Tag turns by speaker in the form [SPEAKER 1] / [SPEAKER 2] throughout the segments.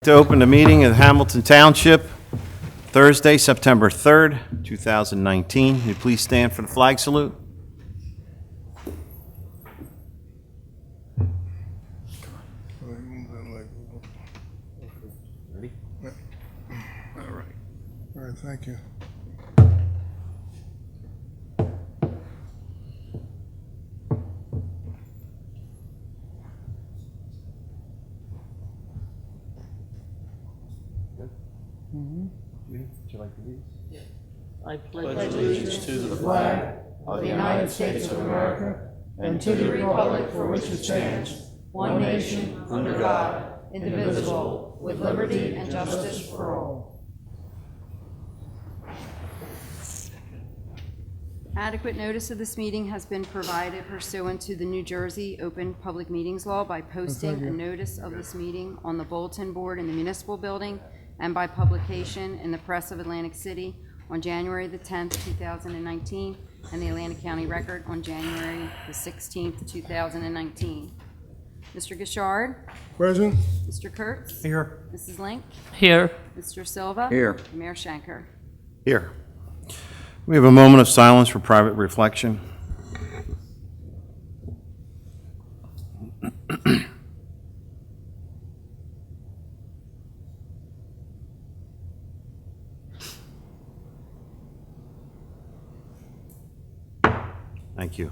[SPEAKER 1] To open the meeting of Hamilton Township, Thursday, September 3rd, 2019. Will you please stand for the flag salute? Ready?
[SPEAKER 2] All right, thank you.
[SPEAKER 1] Would you like to lead us?
[SPEAKER 3] I pledge allegiance to the flag of the United States of America and to the republic for which it stands, one nation, under God, indivisible, with liberty and justice for all.
[SPEAKER 4] Adequate notice of this meeting has been provided pursuant to the New Jersey Open Public Meetings Law by posting a notice of this meeting on the bulletin board in the municipal building and by publication in the Press of Atlantic City on January the 10th, 2019, and the Atlantic County Record on January the 16th, 2019. Mr. Gishard?
[SPEAKER 2] Present?
[SPEAKER 4] Mr. Kurtz?
[SPEAKER 1] Here.
[SPEAKER 4] Mrs. Link?
[SPEAKER 3] Here.
[SPEAKER 4] Mr. Silva?
[SPEAKER 3] Here.
[SPEAKER 4] And Mayor Schenker.
[SPEAKER 1] Here. We have a moment of silence for private reflection. Thank you.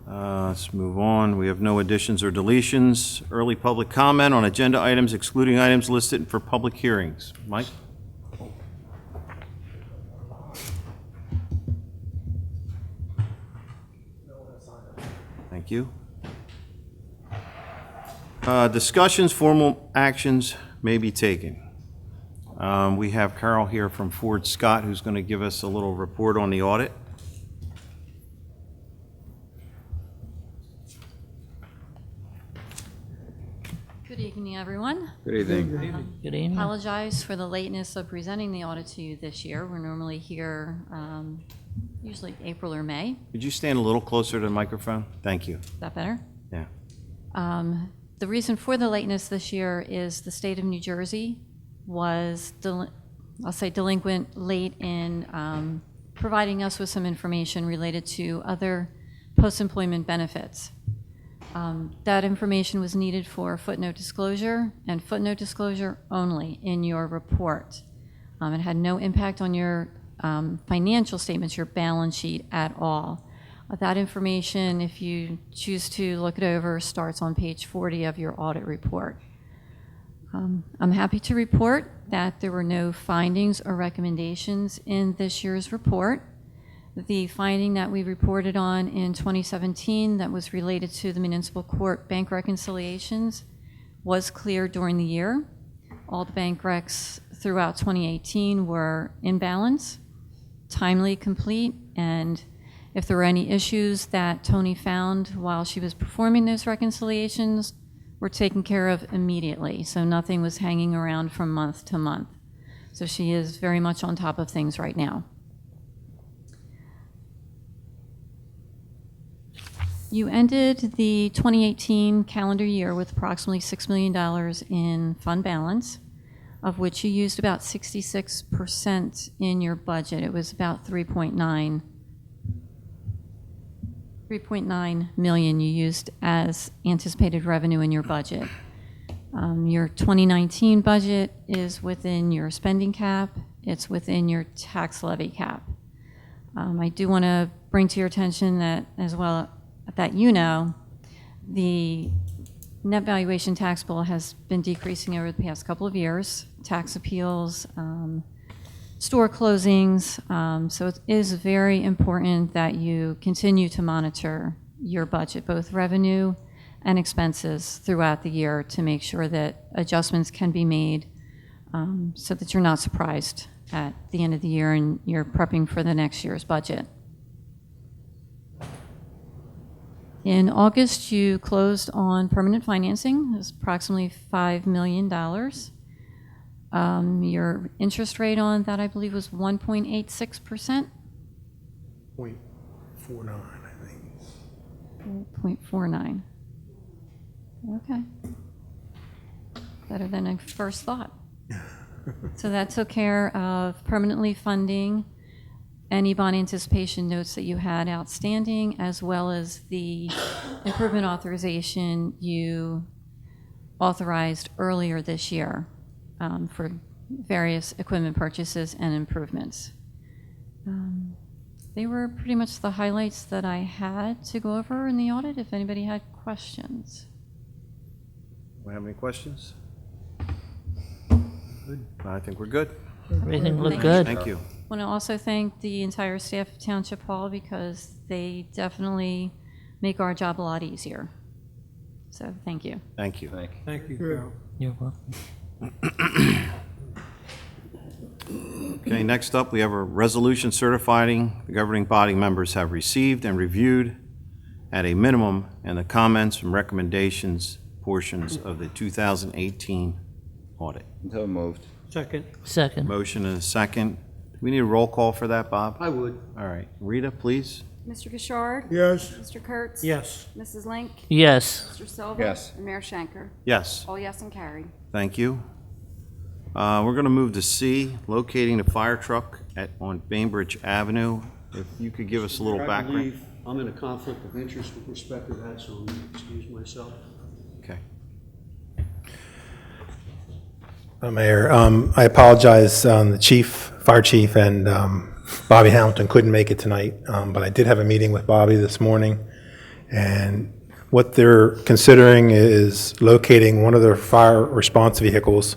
[SPEAKER 1] Let's move on. We have no additions or deletions. Early public comment on agenda items excluding items listed for public hearings. Mike? Thank you. Discussions, formal actions may be taken. We have Carol here from Ford Scott who's going to give us a little report on the audit.
[SPEAKER 5] Good evening, everyone.
[SPEAKER 3] Good evening.
[SPEAKER 5] Good evening. Apologize for the lateness of presenting the audit to you this year. We're normally here usually April or May.
[SPEAKER 1] Could you stand a little closer to the microphone? Thank you.
[SPEAKER 5] Is that better?
[SPEAKER 1] Yeah.
[SPEAKER 5] The reason for the lateness this year is the state of New Jersey was, I'll say, delinquent late in providing us with some information related to other post-employment benefits. That information was needed for footnote disclosure and footnote disclosure only in your report. It had no impact on your financial statements, your balance sheet at all. That information, if you choose to look it over, starts on page 40 of your audit report. I'm happy to report that there were no findings or recommendations in this year's report. The finding that we reported on in 2017 that was related to the municipal court bank reconciliations was clear during the year. All the bank recs throughout 2018 were in balance, timely, complete, and if there were any issues that Tony found while she was performing those reconciliations, were taken care of immediately. So nothing was hanging around from month to month. So she is very much on top of things right now. You ended the 2018 calendar year with approximately $6 million in fund balance, of which you used about 66% in your budget. It was about 3.9 million you used as anticipated revenue in your budget. Your 2019 budget is within your spending cap. It's within your tax levy cap. I do want to bring to your attention that as well, that you know, the net valuation tax bill has been decreasing over the past couple of years. Tax appeals, store closings. So it is very important that you continue to monitor your budget, both revenue and expenses throughout the year to make sure that adjustments can be made so that you're not surprised at the end of the year and you're prepping for the next year's budget. In August, you closed on permanent financing. It was approximately $5 million. Your interest rate on that, I believe, was 1.86%.
[SPEAKER 2] 0.49, I think.
[SPEAKER 5] 0.49. Okay. better than I first thought. So that took care of permanently funding any bond anticipation notes that you had outstanding, as well as the improvement authorization you authorized earlier this year for various equipment purchases and improvements. They were pretty much the highlights that I had to go over in the audit, if anybody had questions.
[SPEAKER 1] Do we have any questions? I think we're good.
[SPEAKER 3] Everything looked
[SPEAKER 5] Thank
[SPEAKER 3] good.
[SPEAKER 1] Thank you.
[SPEAKER 5] I want to also thank the entire staff of Township Hall because they definitely make our job a lot easier. So thank you.
[SPEAKER 1] Thank you.
[SPEAKER 6] Thank you,
[SPEAKER 2] Good.
[SPEAKER 6] Carol.
[SPEAKER 3] You're welcome.
[SPEAKER 1] Okay, next up, we have a resolution certifying the governing body members have received and reviewed at a minimum and the comments and recommendations portions of the 2018 audit.
[SPEAKER 7] So moved.
[SPEAKER 6] Second,
[SPEAKER 3] Second.
[SPEAKER 1] Motion and a second. Do we need a roll call for that, Bob?
[SPEAKER 6] I would.
[SPEAKER 1] All right. Rita, please.
[SPEAKER 4] Mr. Gishard?
[SPEAKER 2] Yes,
[SPEAKER 4] Mr. Kurtz?
[SPEAKER 6] Yes.
[SPEAKER 4] Mrs. Link?
[SPEAKER 3] Yes.
[SPEAKER 4] Mr. Silva?
[SPEAKER 7] Yes.
[SPEAKER 4] And Mayor Shanker?
[SPEAKER 1] Yes,
[SPEAKER 4] All yes and carried.
[SPEAKER 1] thank you. We're going to move to C, locating the fire truck on Bainbridge Avenue. If you could give us a little
[SPEAKER 8] I
[SPEAKER 1] background.
[SPEAKER 8] believe I'm in a conflict of interest with respect to that, so I'm going to excuse myself.
[SPEAKER 1] Okay.
[SPEAKER 9] Mayor, I apologize, the chief, fire chief, and Bobby Hamilton couldn't make it tonight, but I did have a meeting with Bobby this morning, and what they're considering is locating one of their fire response vehicles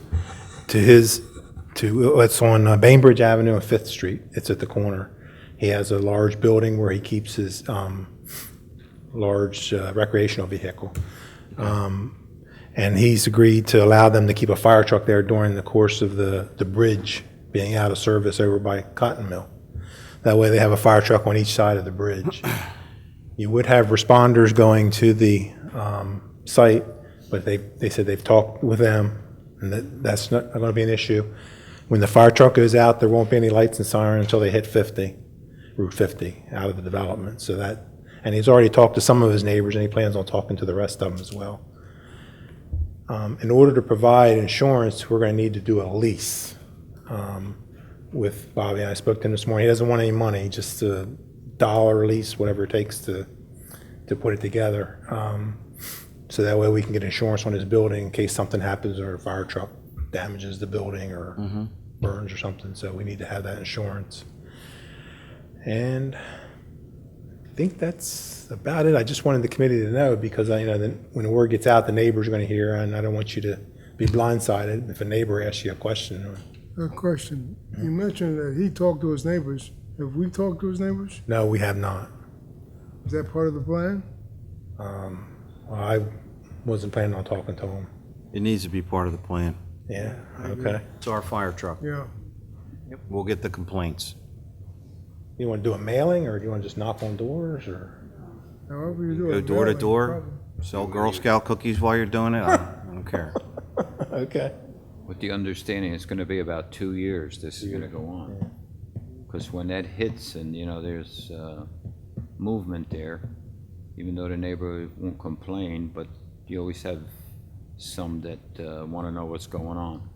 [SPEAKER 9] it's on Bainbridge Avenue and Fifth Street. It's at the corner. He has a large building where he keeps his large recreational vehicle. And he's agreed to allow them to keep a fire truck there during the course of the bridge being out of service over by Cotton Mill. That way they have a fire truck on each side of the bridge. You would have responders going to the site, but they said they've talked with them, and that's not going to be an issue. When the fire truck goes out, there won't be any lights and siren until they hit Route 50, out of the development. And he's already talked to some of his neighbors, and he plans on talking to the rest of them as well. In order to provide insurance, we're going to need to do a lease with Bobby. I spoke to him this morning. He doesn't want any money, just a dollar lease, whatever it takes to put it together. So that way we can get insurance on his building in case something happens or a fire truck damages the building or burns or something. So we need to have that insurance. And I think that's about it. I just wanted the committee to know because then when the word gets out, the neighbors are going to hear, and I don't want you to be blindsided if a neighbor asks you a question.
[SPEAKER 2] a question. You mentioned that he talked to his neighbors. Have we talked to his neighbors?
[SPEAKER 9] No, we have not.
[SPEAKER 2] Is that part of the plan?
[SPEAKER 9] Well, I wasn't planning on talking to him.
[SPEAKER 1] It needs to be part of the plan.
[SPEAKER 9] Yeah, okay.
[SPEAKER 1] It's our fire truck.
[SPEAKER 2] Yeah.
[SPEAKER 1] We'll get the complaints.
[SPEAKER 9] You want to do a mailing, or do you want to just knock on doors, or?
[SPEAKER 2] However you do it.
[SPEAKER 1] Go door to
[SPEAKER 2] Yeah,
[SPEAKER 1] door,
[SPEAKER 2] problem.
[SPEAKER 1] sell Girl Scout cookies while you're doing it. I don't care.
[SPEAKER 9] Okay.
[SPEAKER 7] With the understanding it's going to be about 2 years this is going to go on. Because when that hits and, there's movement there, even though the neighbor won't complain, but you always have some that want to know what's going on.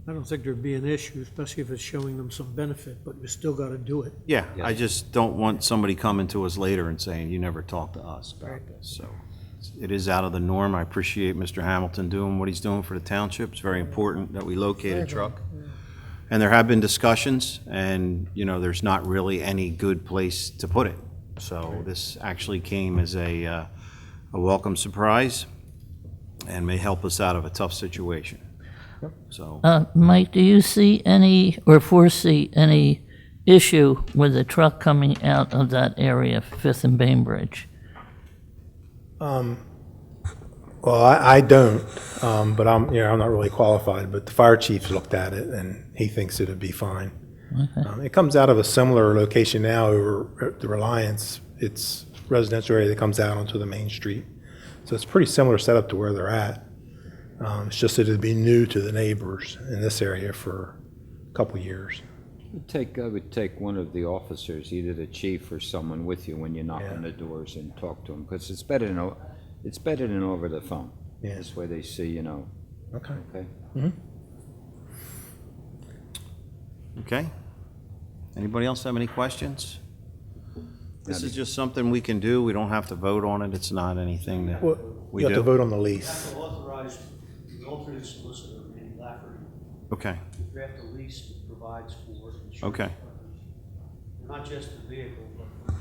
[SPEAKER 6] I don't think there'd be an issue, especially if it's showing them some benefit, but you still got to do it.
[SPEAKER 1] Yeah, I just don't want somebody coming to us later and saying, you never talked to us about this. So it is out of the norm. I appreciate Mr. Hamilton doing what he's doing for the township. It's very important that we locate a truck. And there have been discussions, and, there's not really any good place to put it. So this actually came as a welcome surprise and may help us out of a tough situation. So,
[SPEAKER 3] Mike, do you see any or foresee any issue with the truck coming out of that area, Fifth and Bainbridge?
[SPEAKER 9] Well, I don't, but I'm not really qualified, but the fire chief's looked at it, and he thinks it'd be fine. It comes out of a similar location now over at the Reliance. It's residential area that comes out onto the main street. So it's pretty similar setup to where they're at. It's just that it'd be new to the neighbors in this area for a couple years.
[SPEAKER 7] I would take one of the officers, either the chief or someone with you when you knock
[SPEAKER 9] Yeah.
[SPEAKER 7] on the doors and talk to them, because it's better than over the phone.
[SPEAKER 9] Yeah.
[SPEAKER 7] This way they see,
[SPEAKER 9] Okay.
[SPEAKER 7] Okay.
[SPEAKER 1] Okay? Anybody else have any questions? This is just something we can do. We don't have to vote on it. It's not anything that
[SPEAKER 9] Well,
[SPEAKER 1] we
[SPEAKER 9] you have to
[SPEAKER 1] do.
[SPEAKER 9] vote on the lease.
[SPEAKER 8] To authorize the alternate solicitor, Randy Lafferty,
[SPEAKER 1] Okay,
[SPEAKER 8] to draft a lease that provides for insurance
[SPEAKER 1] Okay.
[SPEAKER 8] coverage. Not just the vehicle, but for the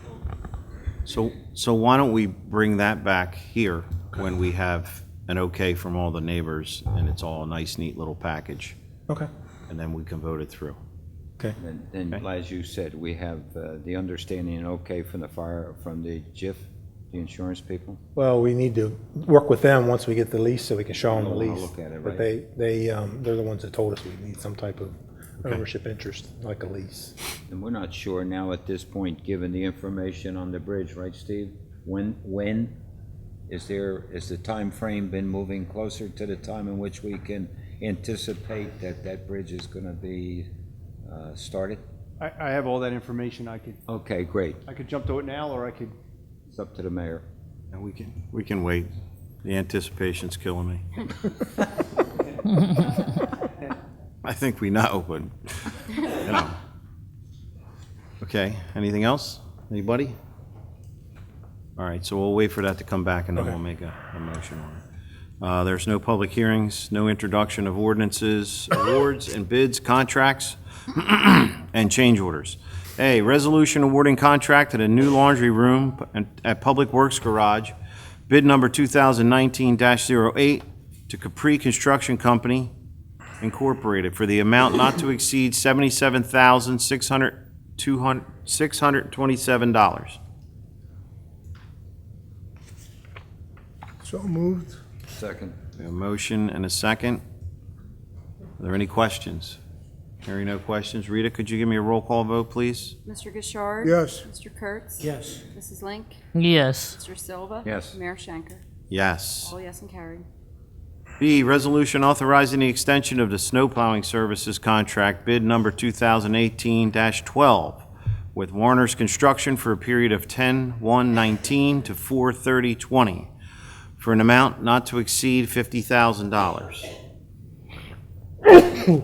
[SPEAKER 8] building.
[SPEAKER 1] so why don't we bring that back here when we have an okay from all the neighbors and it's all a nice, neat little package,
[SPEAKER 9] Okay.
[SPEAKER 1] and then we can vote it through.
[SPEAKER 9] Okay.
[SPEAKER 7] And
[SPEAKER 1] Okay.
[SPEAKER 7] as you said, we have the understanding and okay from the JIF, the insurance people?
[SPEAKER 9] Well, we need to work with them once we get the lease so we can show them the
[SPEAKER 7] I'll
[SPEAKER 9] lease.
[SPEAKER 7] look at it,
[SPEAKER 9] But
[SPEAKER 7] right.
[SPEAKER 9] they're the ones that told us we need some type of ownership interest, like a lease.
[SPEAKER 7] And we're not sure now at this point, given the information on the bridge, right, Steve? When is the time frame been moving closer to the time in which we can anticipate that that bridge is gonna be started?
[SPEAKER 10] I have all that information. I
[SPEAKER 7] Okay, great.
[SPEAKER 10] could jump to it now, or I could.
[SPEAKER 7] It's up to the mayor.
[SPEAKER 1] And we can wait. The anticipation's killing me. I think we know, but, you know. Okay, anything else? Anybody? All right, so we'll wait for that to come back, and then we'll make a motion on it. There's no public hearings, no introduction of ordinances, awards and bids, contracts, and change orders. A, resolution awarding contract at a new laundry room at Public Works Garage, bid number 2019-08, to Capri Construction Company Incorporated for the amount not to exceed $77,627.
[SPEAKER 2] So moved.
[SPEAKER 7] Second.
[SPEAKER 1] We have a motion and a second. Are there any questions? Hearing no questions. Rita, could you give me a roll call vote, please?
[SPEAKER 4] Mr. Gishard?
[SPEAKER 2] Yes.
[SPEAKER 4] Mr. Kurtz?
[SPEAKER 6] Yes.
[SPEAKER 4] Mrs. Link?
[SPEAKER 3] Yes.
[SPEAKER 4] Mr. Silva?
[SPEAKER 7] Yes.
[SPEAKER 4] Mayor Schenker?
[SPEAKER 1] Yes.
[SPEAKER 4] All yes and carried.
[SPEAKER 1] B, resolution authorizing the extension of the snow plowing services contract, bid number 2018-12, with Warner's Construction for a period of 10/1/19 to 4/30/20, for an amount not to exceed $50,000.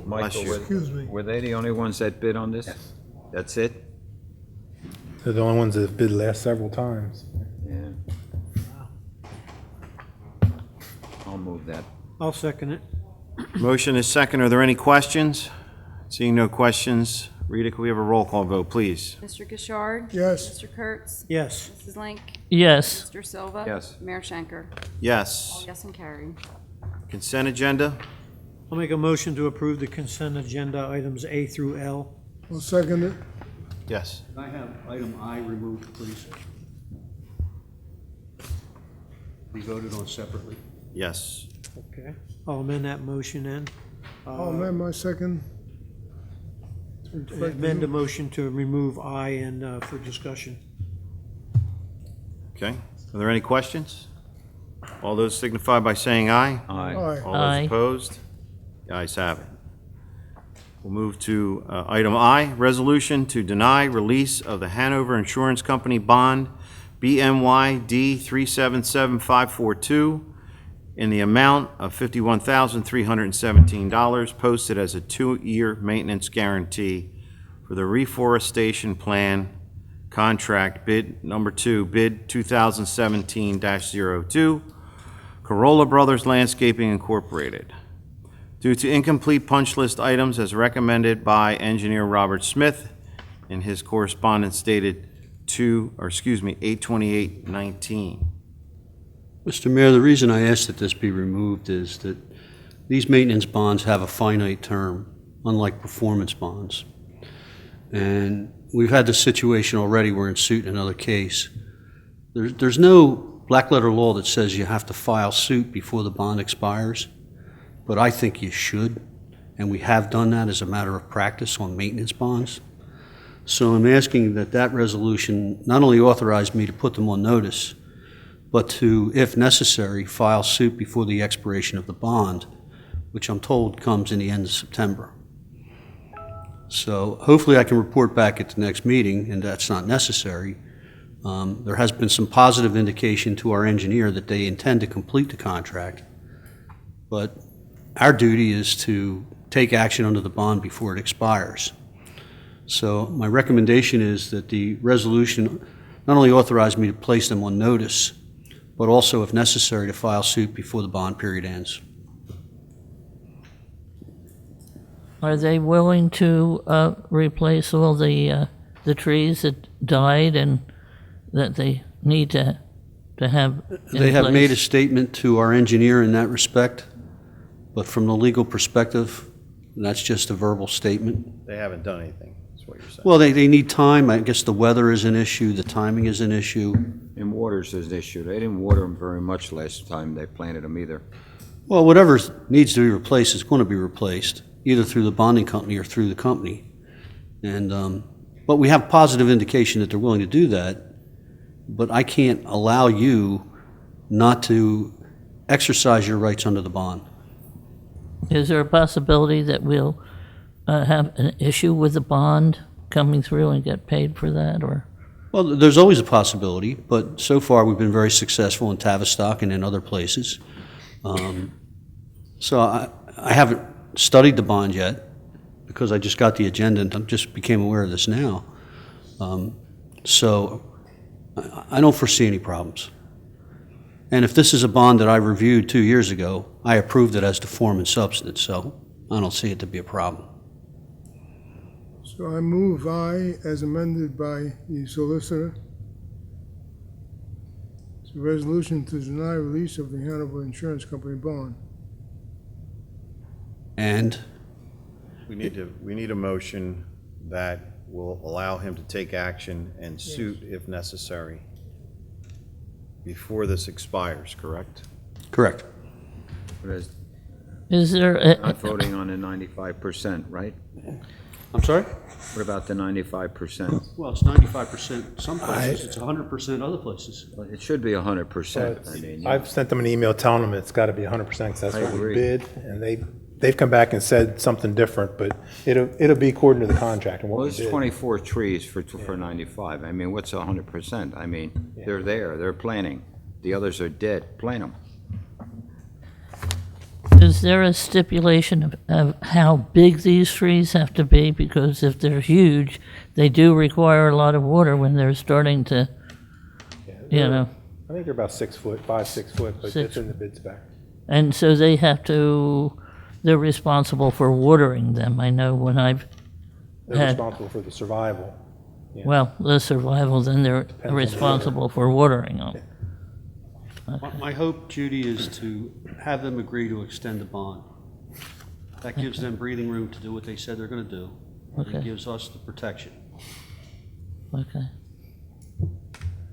[SPEAKER 7] Michael,
[SPEAKER 2] Excuse me.
[SPEAKER 7] were they the only ones that bid on this? That's it?
[SPEAKER 9] They're the only ones that have bid last several times.
[SPEAKER 7] Yeah. I'll move that.
[SPEAKER 6] I'll second it.
[SPEAKER 1] Motion is second. Are there any questions? Seeing no questions, Rita, can we have a roll call vote, please?
[SPEAKER 4] Mr. Gishard?
[SPEAKER 2] Yes.
[SPEAKER 4] Mr. Kurtz?
[SPEAKER 6] Yes.
[SPEAKER 4] Mrs. Link?
[SPEAKER 3] Yes.
[SPEAKER 4] Mr. Silva?
[SPEAKER 7] Yes.
[SPEAKER 4] Mayor Schenker?
[SPEAKER 1] Yes.
[SPEAKER 4] Yes and carried.
[SPEAKER 1] Consent agenda?
[SPEAKER 6] I'll make a motion to approve the consent agenda items A through L.
[SPEAKER 2] I'll second it.
[SPEAKER 1] Yes.
[SPEAKER 8] Can I have item I removed, please? Be voted on separately.
[SPEAKER 1] Yes.
[SPEAKER 6] Okay. I'll amend that motion then.
[SPEAKER 2] I'll amend my second. to reflect the
[SPEAKER 6] Amend the
[SPEAKER 2] new-
[SPEAKER 6] motion to remove I and for discussion.
[SPEAKER 1] Okay. Are there any questions? All those signify by saying aye.
[SPEAKER 7] Aye.
[SPEAKER 2] Aye.
[SPEAKER 1] All
[SPEAKER 3] Aye.
[SPEAKER 1] those opposed? The ayes have it. We'll move to item I, resolution to deny release of the Hanover Insurance Company bond BMYD 377542 in the amount of $51,317, posted as a 2-year maintenance guarantee for the reforestation plan contract bid number 2, bid 2017-02, Corolla Brothers Landscaping Incorporated. Due to incomplete punch list items as recommended by engineer Robert Smith in his correspondence dated 8/28/19.
[SPEAKER 8] Mr. Mayor, the reason I asked that this be removed is that these maintenance bonds have a finite term, unlike performance bonds. And we've had this situation already, we're in suit in another case. There's no black letter law that says you have to file suit before the bond expires, but I think you should, and we have done that as a matter of practice on maintenance bonds. So I'm asking that that resolution not only authorize me to put them on notice, but to, if necessary, file suit before the expiration of the bond, which I'm told comes in the end of September. So hopefully I can report back at the next meeting, and that's not necessary. There has been some positive indication to our engineer that they intend to complete the contract, but our duty is to take action under the bond before it expires. So my recommendation is that the resolution not only authorize me to place them on notice, but also, if necessary, to file suit before the bond period ends.
[SPEAKER 3] Are they willing to replace all the trees that died and that they need to have in
[SPEAKER 8] They have made a
[SPEAKER 3] place?
[SPEAKER 8] statement to our engineer in that respect, but from the legal perspective, that's just a verbal statement.
[SPEAKER 1] They haven't done anything, is what you're saying.
[SPEAKER 8] Well, they need time. I guess the weather is an issue, the timing is an issue.
[SPEAKER 7] And water's an issue. They didn't water them very much last time they planted them either.
[SPEAKER 8] Well, whatever needs to be replaced is going to be replaced, either through the bonding company or through the company. And, but we have positive indication that they're willing to do that, but I can't allow you not to exercise your rights under the bond.
[SPEAKER 3] Is there a possibility that we'll have an issue with the bond coming through and get paid for that, or?
[SPEAKER 8] Well, there's always a possibility, but so far we've been very successful in Tavistock and in other places. So I haven't studied the bond yet because I just got the agenda and I just became aware of this now. So I don't foresee any problems. And if this is a bond that I reviewed 2 years ago, I approved it as to form and substance, so I don't see it to be a problem.
[SPEAKER 2] So I move I, as amended by the solicitor, it's a resolution to deny release of the Hannibal Insurance Company bond.
[SPEAKER 8] And
[SPEAKER 1] We need a motion that will allow him to take action and suit if necessary before this expires, correct?
[SPEAKER 8] correct.
[SPEAKER 7] But
[SPEAKER 3] Is there,
[SPEAKER 7] not voting on the 95%, right?
[SPEAKER 8] I'm sorry?
[SPEAKER 7] What about the 95%?
[SPEAKER 8] Well, it's 95% some places, it's 100% other places.
[SPEAKER 7] Well, it should be 100%. I mean,
[SPEAKER 9] I've sent them an email telling them it's got to be 100% because that's
[SPEAKER 7] I
[SPEAKER 9] what we
[SPEAKER 7] agree.
[SPEAKER 9] bid, and they've come back and said something different, but it'll be according to the contract and what
[SPEAKER 7] well,
[SPEAKER 9] we
[SPEAKER 7] it's
[SPEAKER 9] bid.
[SPEAKER 7] 24 trees for 95. I mean, what's 100%? I mean, they're there, they're planting. The others are dead. Plant them.
[SPEAKER 3] is there a stipulation of how big these trees have to be? Because if they're huge, they do require a lot of water when they're starting to, you know,
[SPEAKER 9] I think they're about 6 foot, 5, 6 foot, but
[SPEAKER 3] Six.
[SPEAKER 9] it's in the bid spec.
[SPEAKER 3] and so they have to, they're responsible for watering them. I know when I've
[SPEAKER 9] They're
[SPEAKER 3] had,
[SPEAKER 9] responsible for the survival. Yeah.
[SPEAKER 3] well, the survival, then they're
[SPEAKER 9] on the
[SPEAKER 3] responsible for watering them.
[SPEAKER 8] My hope, Judy, is to have them agree to extend the bond. That gives them breathing room to do what they said they're going to do.
[SPEAKER 3] Okay.
[SPEAKER 8] It gives us the protection.
[SPEAKER 3] Okay.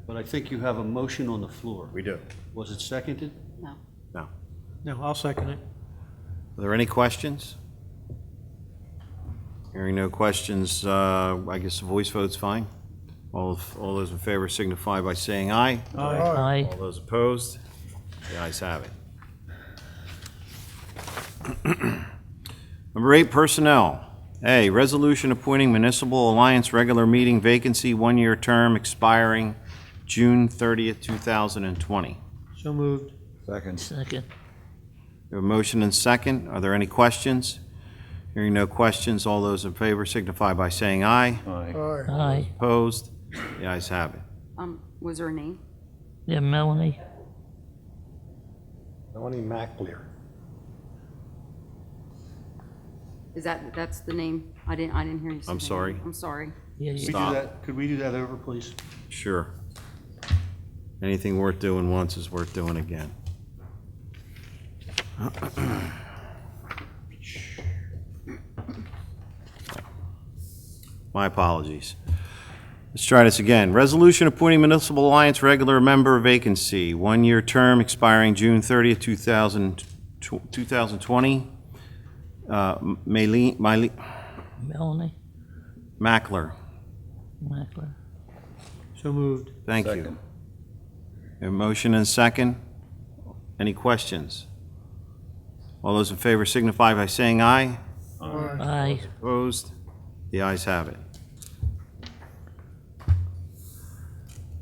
[SPEAKER 8] But I think you have a motion on the floor.
[SPEAKER 1] We do.
[SPEAKER 8] Was it seconded?
[SPEAKER 4] No.
[SPEAKER 1] No.
[SPEAKER 6] No, I'll second it.
[SPEAKER 1] Are there any questions? Hearing no questions, I guess the voice vote's fine. All those in favor signify by saying aye.
[SPEAKER 3] Aye.
[SPEAKER 1] All those opposed? The ayes have it. Number 8, personnel. A, resolution appointing municipal alliance regular meeting vacancy, 1-year term expiring June 30th, 2020.
[SPEAKER 6] So moved.
[SPEAKER 7] Second.
[SPEAKER 3] Second.
[SPEAKER 1] We have a motion and second. Are there any questions? Hearing no questions, all those in favor signify by saying aye.
[SPEAKER 7] Aye.
[SPEAKER 2] Aye.
[SPEAKER 3] Aye.
[SPEAKER 1] Opposed? The ayes have it.
[SPEAKER 4] Was there a name?
[SPEAKER 3] Yeah, Melanie.
[SPEAKER 9] Melanie Macklear.
[SPEAKER 4] That's the name? I didn't hear you say
[SPEAKER 1] I'm
[SPEAKER 4] the name.
[SPEAKER 1] sorry.
[SPEAKER 4] I'm sorry.
[SPEAKER 3] Yeah,
[SPEAKER 8] Could we
[SPEAKER 3] yeah.
[SPEAKER 8] do
[SPEAKER 1] Stop.
[SPEAKER 8] that- Could we do that over, please?
[SPEAKER 1] Sure. Anything worth doing once is worth doing again. My apologies. Let's try this again. Resolution appointing Municipal Alliance regular member vacancy, 1-year term expiring June 30th, 2020.
[SPEAKER 3] Melanie
[SPEAKER 1] Mackler,
[SPEAKER 3] Mackler.
[SPEAKER 6] So moved.
[SPEAKER 1] thank you.
[SPEAKER 7] Second.
[SPEAKER 1] A motion and second. Any questions? All those in favor signify by saying aye.
[SPEAKER 3] Aye.
[SPEAKER 1] Opposed? The ayes have it.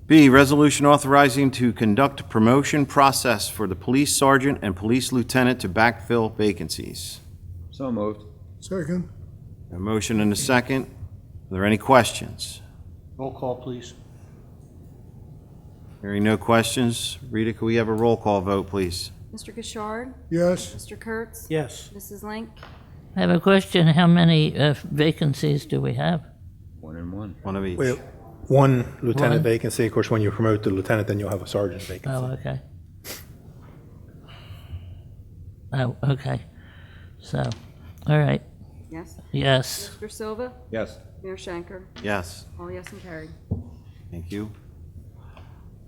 [SPEAKER 1] B, resolution authorizing to conduct a promotion process for the police sergeant and police lieutenant to backfill vacancies.
[SPEAKER 7] So moved.
[SPEAKER 2] Second.
[SPEAKER 1] A motion and a second. Are there any questions?
[SPEAKER 6] Roll call, please.
[SPEAKER 1] Hearing no questions, Rita, could we have a roll call vote, please?
[SPEAKER 4] Mr. Gishard?
[SPEAKER 2] Yes.
[SPEAKER 4] Mr. Kurtz?
[SPEAKER 6] Yes.
[SPEAKER 4] Mrs. Link?
[SPEAKER 3] I have a question. How many vacancies do we have?
[SPEAKER 7] 1 and 1.
[SPEAKER 1] One of each.
[SPEAKER 9] We have one lieutenant
[SPEAKER 3] One.
[SPEAKER 9] vacancy. Of course, when you promote the lieutenant, then you'll have a sergeant vacancy.
[SPEAKER 3] Oh, okay. Oh, okay. So, all right.
[SPEAKER 4] Yes.
[SPEAKER 3] Yes.
[SPEAKER 4] Mr. Silva?
[SPEAKER 7] Yes.
[SPEAKER 4] Mayor Shanker?
[SPEAKER 1] Yes.
[SPEAKER 4] All yes and carried.
[SPEAKER 1] Thank you.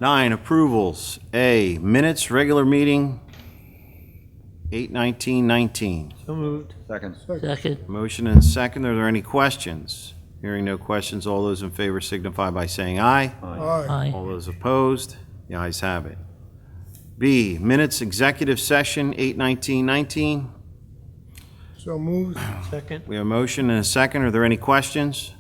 [SPEAKER 1] 9, approvals. A, minutes, regular meeting, 8/19/19.
[SPEAKER 6] So moved.
[SPEAKER 7] Second.
[SPEAKER 3] Second.
[SPEAKER 1] Motion and second. Are there any questions? Hearing no questions, all those in favor signify by saying aye.
[SPEAKER 2] Aye.
[SPEAKER 3] Aye.
[SPEAKER 1] All those opposed, the ayes have it. B, minutes, executive session, 8/19/19.
[SPEAKER 2] So moved.
[SPEAKER 6] Second.
[SPEAKER 1] We have a motion and a second. Are there any questions?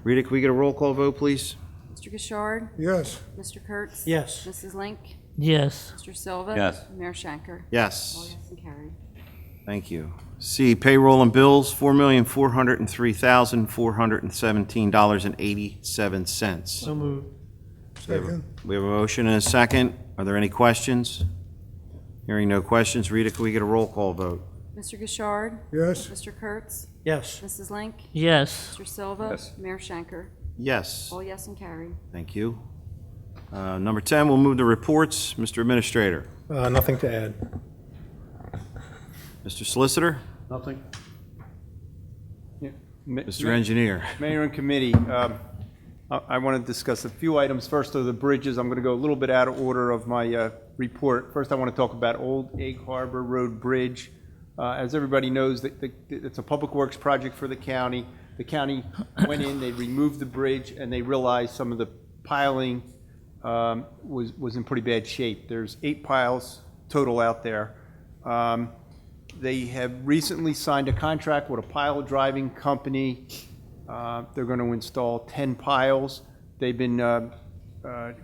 [SPEAKER 1] Rita, can we get a roll call vote, please?
[SPEAKER 4] Mr. Gishard?
[SPEAKER 2] Yes.
[SPEAKER 4] Mr. Kurtz?
[SPEAKER 6] Yes.
[SPEAKER 4] Mrs. Link?
[SPEAKER 3] Yes.
[SPEAKER 4] Mr. Silva?
[SPEAKER 7] Yes.
[SPEAKER 4] Mayor Shanker? All
[SPEAKER 1] Yes.
[SPEAKER 4] yes and carried.
[SPEAKER 1] Thank you. C, payroll and bills, $4,403,417.87.
[SPEAKER 6] So moved.
[SPEAKER 2] Second.
[SPEAKER 1] We have a motion and a second. Are there any questions? Hearing no questions, Rita, can we get a roll call vote?
[SPEAKER 4] Mr. Gishard?
[SPEAKER 2] Yes.
[SPEAKER 4] Mr. Kurtz?
[SPEAKER 6] Yes.
[SPEAKER 4] Mrs. Link?
[SPEAKER 3] Yes.
[SPEAKER 4] Mr. Silva?
[SPEAKER 7] Yes.
[SPEAKER 4] Mayor Shanker?
[SPEAKER 1] Yes.
[SPEAKER 4] All yes and carried.
[SPEAKER 1] Thank you. Number 10, we'll move to reports. Mr. Administrator.
[SPEAKER 9] Nothing to add.
[SPEAKER 1] Mr. Solicitor.
[SPEAKER 10] Nothing? Yeah.
[SPEAKER 1] Mr. Engineer.
[SPEAKER 10] Mayor and committee, I want to discuss a few items. First are the bridges. I'm going to go a little bit out of order of my report. First, I want to talk about Old Egg Harbor Road Bridge. As everybody knows, it's a public works project for the county. The county went in, they removed the bridge, and they realized some of the piling was in pretty bad shape. There's 8 piles total out there. They have recently signed a contract with a pile driving company. They're going to install 10 piles. They've been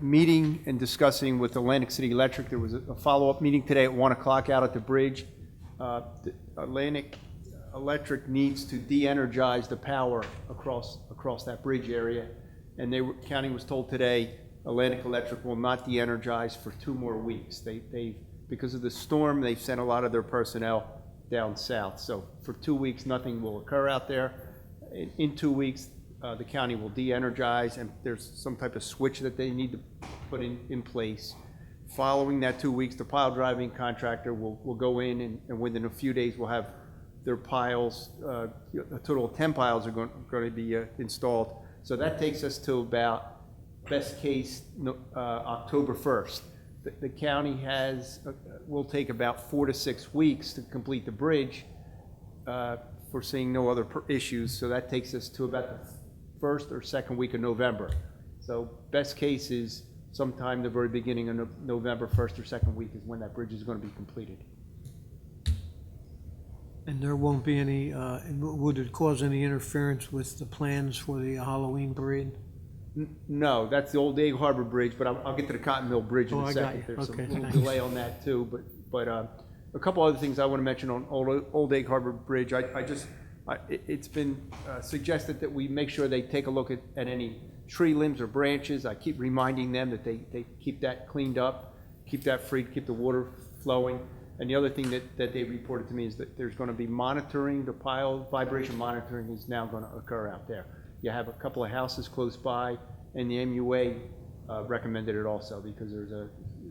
[SPEAKER 10] meeting and discussing with Atlantic City Electric. There was a follow-up meeting today at 1 o'clock out at the bridge. The Atlantic Electric needs to de-energize the power across that bridge area. And county was told today, Atlantic Electric will not de-energize for 2 more weeks. Because of the storm, they've sent a lot of their personnel down south. So for 2 weeks, nothing will occur out there. In 2 weeks, the county will de-energize, and there's some type of switch that they need to put in place. Following that 2 weeks, the pile driving contractor will go in, and within a few days, we'll have their piles, a total of 10 piles are going to be installed. So that takes us to about, best case, October 1st. The county will take about 4 to 6 weeks to complete the bridge, foreseeing no other issues. So that takes us to about the first or second week of November. So best case is sometime the very beginning of November, first or second week is when that bridge is going to be completed.
[SPEAKER 6] And there won't be any, would it cause any interference with the plans for the Halloween parade?
[SPEAKER 10] No, that's the Old Egg Harbor Bridge, but I'll get to the Cotton Mill Bridge in
[SPEAKER 6] Oh,
[SPEAKER 10] a
[SPEAKER 6] I got
[SPEAKER 10] second.
[SPEAKER 6] you.
[SPEAKER 10] There's
[SPEAKER 6] Okay,
[SPEAKER 10] some little
[SPEAKER 6] thanks.
[SPEAKER 10] delay on that too, but a couple other things I want to mention on Old Egg Harbor Bridge. It's been suggested that we make sure they take a look at any tree limbs or branches. I keep reminding them that they keep that cleaned up, keep that free, keep the water flowing. And the other thing that they reported to me is that there's going to be monitoring, the pile vibration monitoring is now going to occur out there. You have a couple of houses close by, and the MUA recommended it also because there's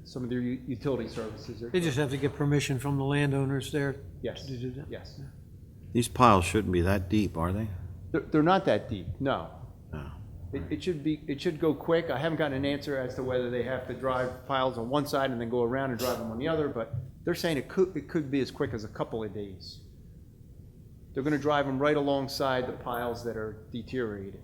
[SPEAKER 10] some of their utility services.
[SPEAKER 6] They just have to get permission from the landowners there
[SPEAKER 10] Yes,
[SPEAKER 6] to do that?
[SPEAKER 10] yes.
[SPEAKER 1] These piles shouldn't be that deep, are they?
[SPEAKER 10] They're not that deep, no.
[SPEAKER 1] No.
[SPEAKER 10] It should go quick. I haven't gotten an answer as to whether they have to drive piles on one side and then go around and drive them on the other, but they're saying it could be as quick as a couple of days. They're going to drive them right alongside the piles that are deteriorated.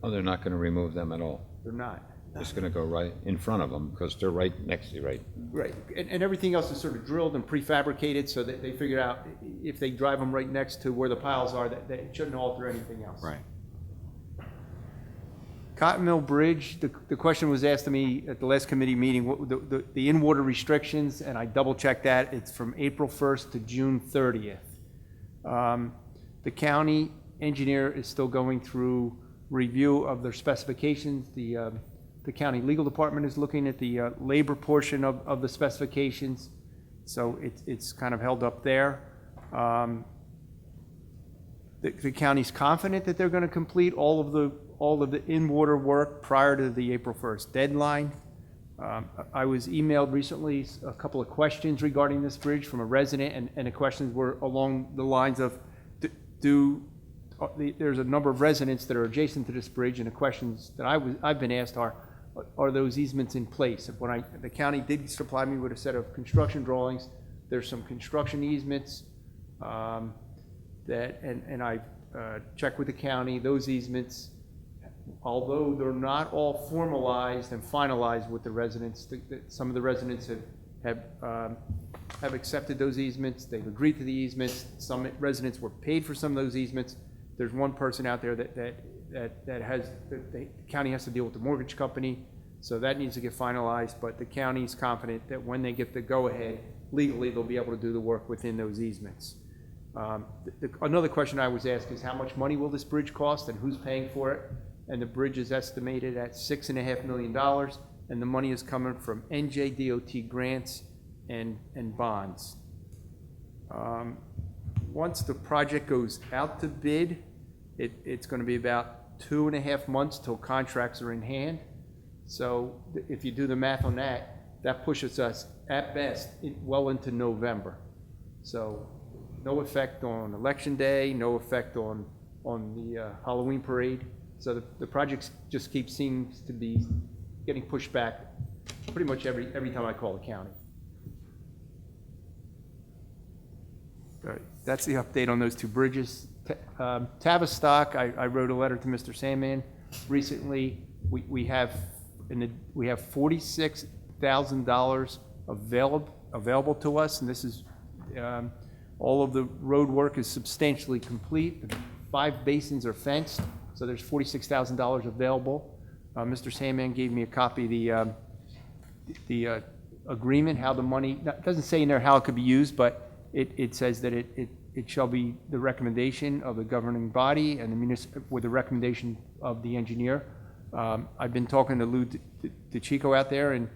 [SPEAKER 7] Oh, they're not going to remove them at all.
[SPEAKER 10] They're not.
[SPEAKER 7] Just going to go right in front of them because they're right next to you, right?
[SPEAKER 10] Right, and everything else is sort of drilled and prefabricated so that they figured out if they drive them right next to where the piles are, that it shouldn't alter anything else.
[SPEAKER 1] Right.
[SPEAKER 10] Cotton Mill Bridge, the question was asked to me at the last committee meeting, what the in-water restrictions, and I double-checked that. It's from April 1st to June 30th. The county engineer is still going through review of their specifications. The county legal department is looking at the labor portion of the specifications, so it's kind of held up there. The county's confident that they're going to complete all of the in-water work prior to the April 1st deadline. I was emailed recently a couple of questions regarding this bridge from a resident, and the questions were along the lines of, there's a number of residents that are adjacent to this bridge, and the questions that I've been asked are those easements in place? When the county did supply me with a set of construction drawings, there's some construction easements and I checked with the county. Those easements, although they're not all formalized and finalized with the residents, some of the residents have accepted those easements. They've agreed to the easements. Some residents were paid for some of those easements. There's one person out there that the county has to deal with the mortgage company, so that needs to get finalized. But the county's confident that when they get the go-ahead legally, they'll be able to do the work within those easements. Another question I was asked is how much money will this bridge cost and who's paying for it? And the bridge is estimated at $6.5 million, and the money is coming from NJDOT grants and bonds. Once the project goes out to bid, it's going to be about 2.5 months till contracts are in hand. So if you do the math on that, that pushes us at best well into November. So no effect on Election Day, no effect on the Halloween parade. So the project just seems to be getting pushed back pretty much every time I call the county. All right, that's the update on those two bridges. Tavistock, I wrote a letter to Mr. Sandman recently. We have $46,000 available to us, and this is all of the road work is substantially complete. The 5 basins are fenced, so there's $46,000 available. Mr. Sandman gave me a copy of the agreement, how the money, it doesn't say in there how it could be used, but it says that it shall be the recommendation of the governing body and with the recommendation of the engineer. I've been talking to Lou DeChico out there, and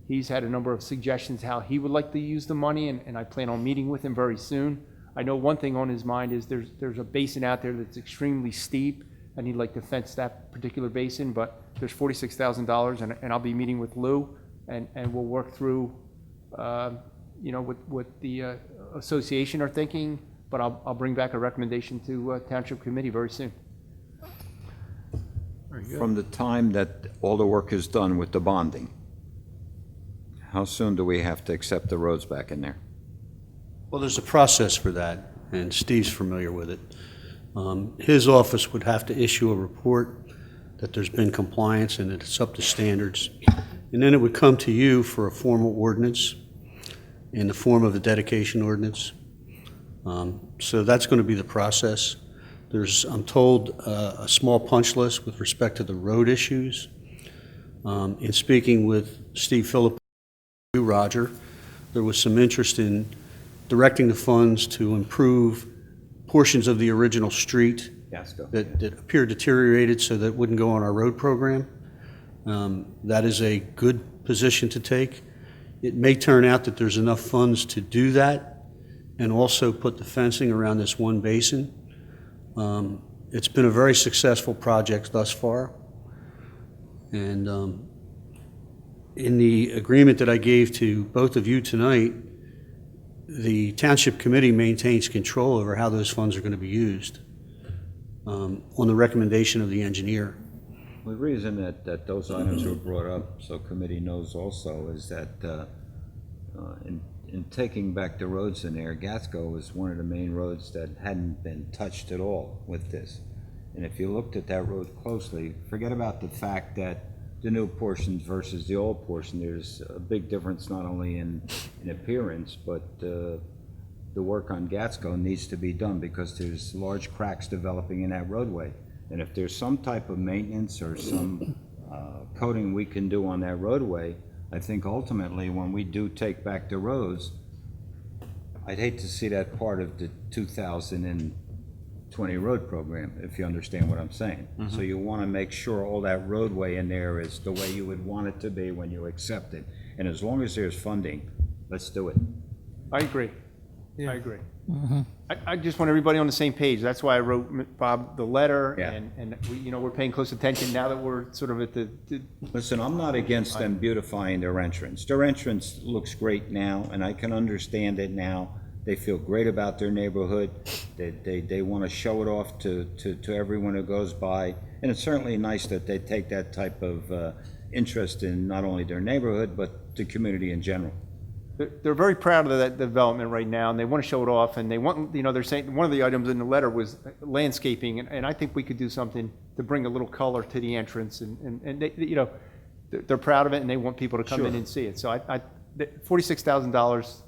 [SPEAKER 10] he's had a number of suggestions how he would like to use the money, and I plan on meeting with him very soon. I know one thing on his mind is there's a basin out there that's extremely steep, and he'd like to fence that particular basin, but there's $46,000, and I'll be meeting with Lou, and we'll work through, what the association are thinking, but I'll bring back a recommendation to Township Committee very soon.
[SPEAKER 7] From the time that all the work is done with the bonding, how soon do we have to accept the roads back in there?
[SPEAKER 8] Well, there's a process for that, and Steve's familiar with it. His office would have to issue a report that there's been compliance and that it's up to standards. And then it would come to you for a formal ordinance in the form of a dedication ordinance. So that's going to be the process. There's, I'm told, a small punch list with respect to the road issues. In speaking with Steve Phillip, Roger, there was some interest in directing the funds to improve portions of the original street that appeared deteriorated so that it wouldn't go on our road program. That is a good position to take. It may turn out that there's enough funds to do that and also put the fencing around this one basin. It's been a very successful project thus far. And in the agreement that I gave to both of you tonight, the Township Committee maintains control over how those funds are going to be used on the recommendation of the engineer.
[SPEAKER 7] The reason that those items were brought up, so committee knows also, is that in taking back the roads in there, Gasco was one of the main roads that hadn't been touched at all with this. And if you looked at that road closely, forget about the fact that the new portions versus the old portion, there's a big difference not only in appearance, but the work on Gasco needs to be done because there's large cracks developing in that roadway. And if there's some type of maintenance or some coating we can do on that roadway, I think ultimately when we do take back the roads, I'd hate to see that part of the 2020 road program, if you understand what I'm saying. So you want to make sure all that roadway in there is the way you would want it to be when you accept it. And as long as there's funding, let's do it.
[SPEAKER 10] I agree. I agree. I just want everybody on the same page. That's why I wrote Bob the letter,
[SPEAKER 7] Yeah.
[SPEAKER 10] and we, you know, we're paying close attention now that we're sort of at the
[SPEAKER 7] Listen, I'm not against them beautifying their entrance. Their entrance looks great now, and I can understand it now. They feel great about their neighborhood. They want to show it off to everyone who goes by. And it's certainly nice that they take that type of interest in not only their neighborhood, but the community in general.
[SPEAKER 10] they're very proud of that development right now, and they want to show it off, and they want, you know, they're saying, one of the items in the letter was landscaping, and I think we could do something to bring a little color to the entrance, and they, you know, they're proud of it, and they want people to come in and see it. So $46,000,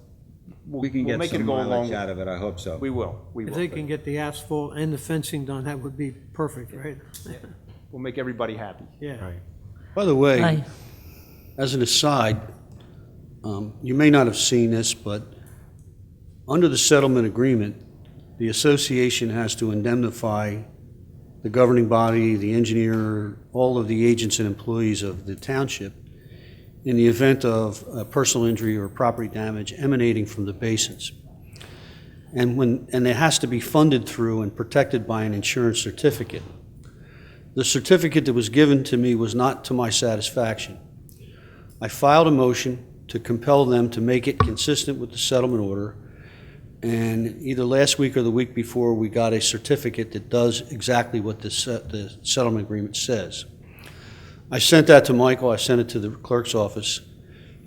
[SPEAKER 7] We can
[SPEAKER 10] we'll
[SPEAKER 7] get
[SPEAKER 10] make it
[SPEAKER 7] some
[SPEAKER 10] go
[SPEAKER 7] mileage
[SPEAKER 10] along.
[SPEAKER 7] out of it, I hope so.
[SPEAKER 10] We will.
[SPEAKER 6] If they can get the asphalt and the fencing done, that would be perfect, right?
[SPEAKER 10] We'll make everybody happy.
[SPEAKER 6] Yeah.
[SPEAKER 8] By the way,
[SPEAKER 5] Aye.
[SPEAKER 8] as an aside, you may not have seen this, but under the settlement agreement, the association has to indemnify the governing body, the engineer, all of the agents and employees of the township in the event of personal injury or property damage emanating from the basins. And it has to be funded through and protected by an insurance certificate. The certificate that was given to me was not to my satisfaction. I filed a motion to compel them to make it consistent with the settlement order, and either last week or the week before, we got a certificate that does exactly what the settlement agreement says. I sent that to Michael, I sent it to the clerk's office.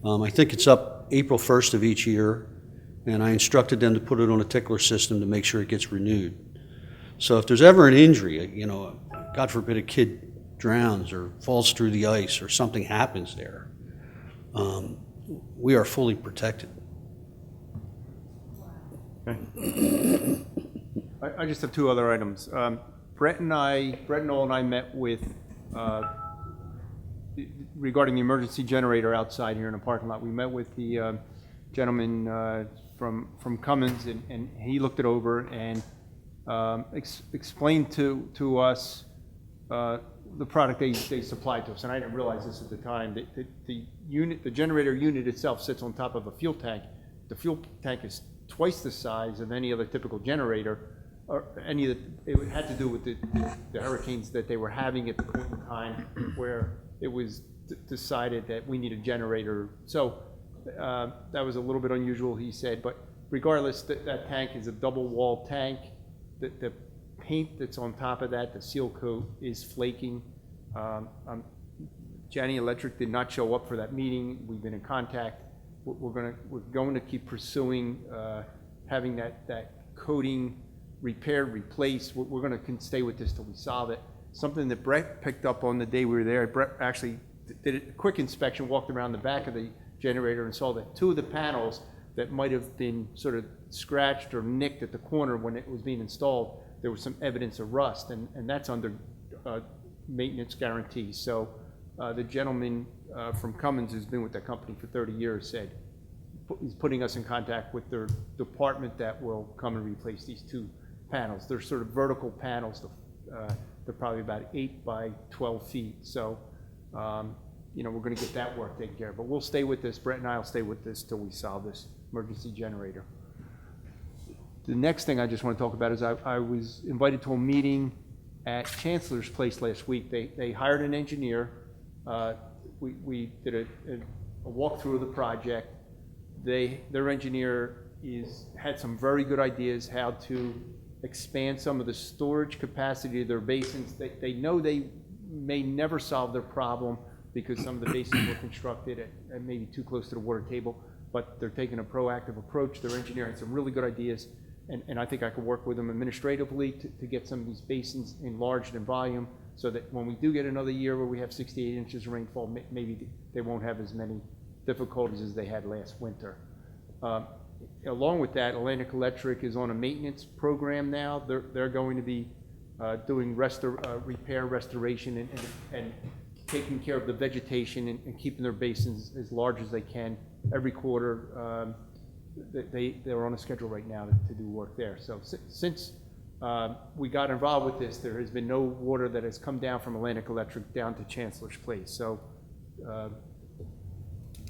[SPEAKER 8] I think it's up April 1st of each year, and I instructed them to put it on a tickler system to make sure it gets renewed. So if there's ever an injury, you know, God forbid a kid drowns or falls through the ice or something happens there, we are fully protected.
[SPEAKER 10] I just have two other items. Brett Knoll and I met with, regarding the emergency generator outside here in the parking lot. We met with the gentleman from Cummins, and he looked it over and explained to us the product they supplied to us. And I didn't realize this at the time. The generator unit itself sits on top of a fuel tank. The fuel tank is twice the size of any other typical generator, or any of the, it had to do with the hurricanes that they were having at the point in time where it was decided that we need a generator. So that was a little bit unusual, he said, but regardless, that tank is a double wall tank. The paint that's on top of that, the seal coat, is flaking. Janney Electric did not show up for that meeting. We've been in contact. We're going to keep pursuing having that coating repaired, replaced. We're going to stay with this till we solve it. Something that Brett picked up on the day we were there. Brett actually did a quick inspection, walked around the back of the generator and saw that two of the panels that might have been sort of scratched or nicked at the corner when it was being installed, there was some evidence of rust, and that's under maintenance guarantee. So the gentleman from Cummins, who's been with that company for 30 years, said he's putting us in contact with their department that will come and replace these two panels. They're sort of vertical panels. They're probably about 8 by 12 feet. So, you know, we're going to get that work taken care of. But we'll stay with this. Brett and I will stay with this till we solve this emergency generator. The next thing I just want to talk about is I was invited to a meeting at Chancellor's Place last week. They hired an engineer. We did a walkthrough of the project. Their engineer had some very good ideas how to expand some of the storage capacity of their basins. They know they may never solve their problem because some of the basins were constructed at maybe too close to the water table, but they're taking a proactive approach. Their engineer had some really good ideas, and I think I could work with them administratively to get some of these basins enlarged in volume so that when we do get another year where we have 68 inches of rainfall, maybe they won't have as many difficulties as they had last winter. Along with that, Atlantic Electric is on a maintenance program now. They're going to be doing repair, restoration, and taking care of the vegetation and keeping their basins as large as they can. Every quarter, they're on a schedule right now to do work there. So since we got involved with this, there has been no water that has come down from Atlantic Electric down to Chancellor's Place. So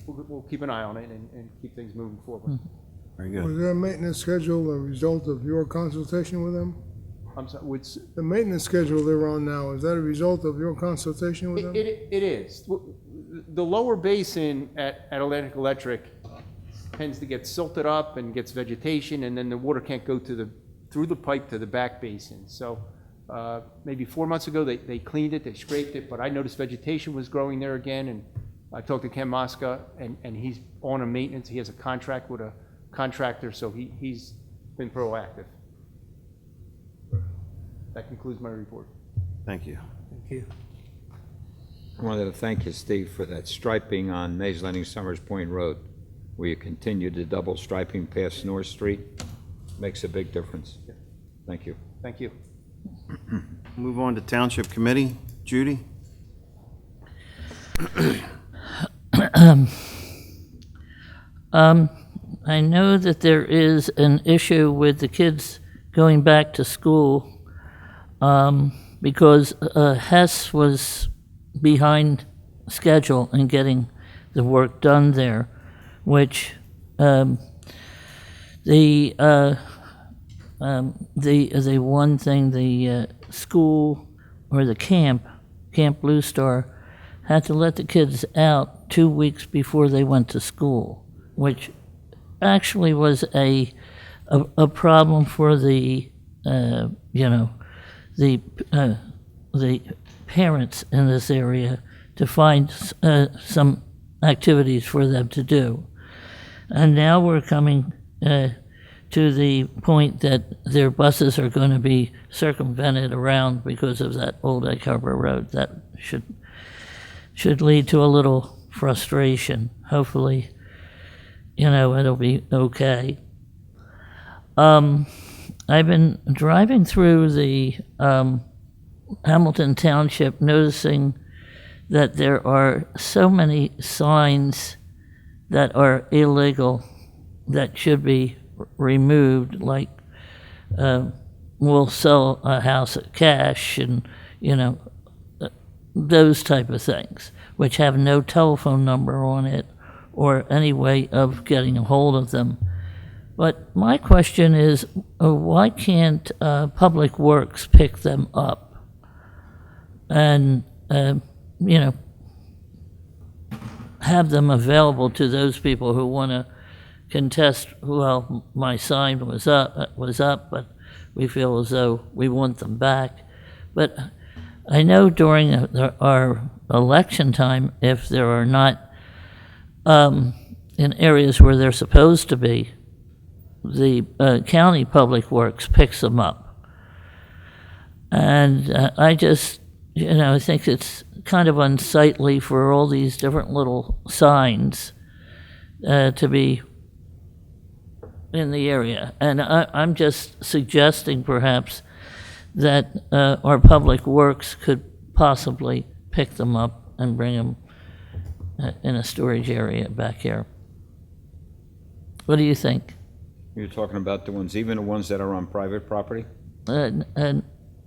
[SPEAKER 10] we'll keep an eye on it and keep things moving forward.
[SPEAKER 1] Very
[SPEAKER 2] Was
[SPEAKER 1] good.
[SPEAKER 2] their maintenance schedule a result of your consultation with them?
[SPEAKER 10] I'm sorry,
[SPEAKER 2] The maintenance schedule they're on now, is that a result of your consultation with them?
[SPEAKER 10] it is. The lower basin at Atlantic Electric tends to get silted up and gets vegetation, and then the water can't go through the pipe to the back basin. So maybe 4 months ago, they cleaned it, they scraped it, but I noticed vegetation was growing there again, and I talked to Ken Mosca, and he's on a maintenance. He has a contract with a contractor, so he's been proactive. That concludes my report.
[SPEAKER 1] Thank you.
[SPEAKER 6] Thank you.
[SPEAKER 7] I wanted to thank you, Steve, for that striping on Mays Landing Summers Point Road, where you continued the double striping past North Street. Makes a big difference. Thank you.
[SPEAKER 10] Thank you.
[SPEAKER 1] Move on to Township Committee. Judy?
[SPEAKER 3] I know that there is an issue with the kids going back to school because Hess was behind schedule in getting the work done there, which the one thing the school or the Camp Blue Star had to let the kids out 2 weeks before they went to school, which actually was a problem for the the parents in this area to find some activities for them to do. And now we're coming to the point that their buses are going to be circumvented around because of that old Egg Harbor Road. That should lead to a little frustration. Hopefully, it'll be okay. I've been driving through the Hamilton Township noticing that there are so many signs that are illegal that should be removed, like we'll sell a house at cash and, those type of things, which have no telephone number on it or any way of getting a hold of them. But my question is, why can't Public Works pick them up and, have them available to those people who want to contest, well, my sign was up, but we feel as though we want them back. But I know during our election time, if there are not in areas where they're supposed to be, the county Public Works picks them up. And I just, I think it's kind of unsightly for all these different little signs to be in the area. And I'm just suggesting perhaps that our Public Works could possibly pick them up and bring them in a storage area back here. What do you think?
[SPEAKER 7] You're talking about even the ones that are on private property?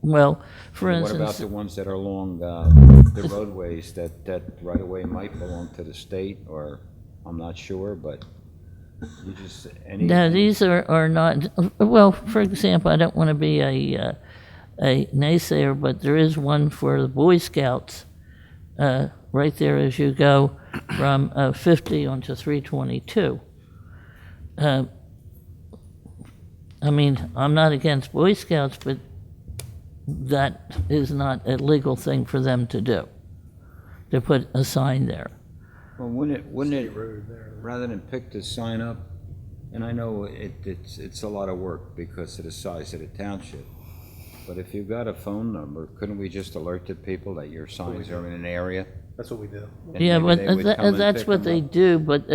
[SPEAKER 3] Well, for
[SPEAKER 7] What about
[SPEAKER 3] instance,
[SPEAKER 7] the ones that are along the roadways that right away might belong to the state, or I'm not sure, but you just,
[SPEAKER 3] no, these are not, well, for example, I don't want to be a naysayer, but there is one for the Boy Scouts right there as you go from 50 onto 322. I mean, I'm not against Boy Scouts, but that is not a legal thing for them to do, to put a sign there.
[SPEAKER 7] Well, wouldn't it, rather than pick the sign up, and I know it's a lot of work because of the size of the township, but if you've got a phone number, couldn't we just alert the people that your signs are in an area?
[SPEAKER 9] That's what we do.
[SPEAKER 7] And
[SPEAKER 3] Yeah,
[SPEAKER 7] maybe
[SPEAKER 3] but
[SPEAKER 7] they would come and
[SPEAKER 3] that's
[SPEAKER 7] pick
[SPEAKER 3] what
[SPEAKER 7] them
[SPEAKER 3] they
[SPEAKER 7] up?
[SPEAKER 3] do, but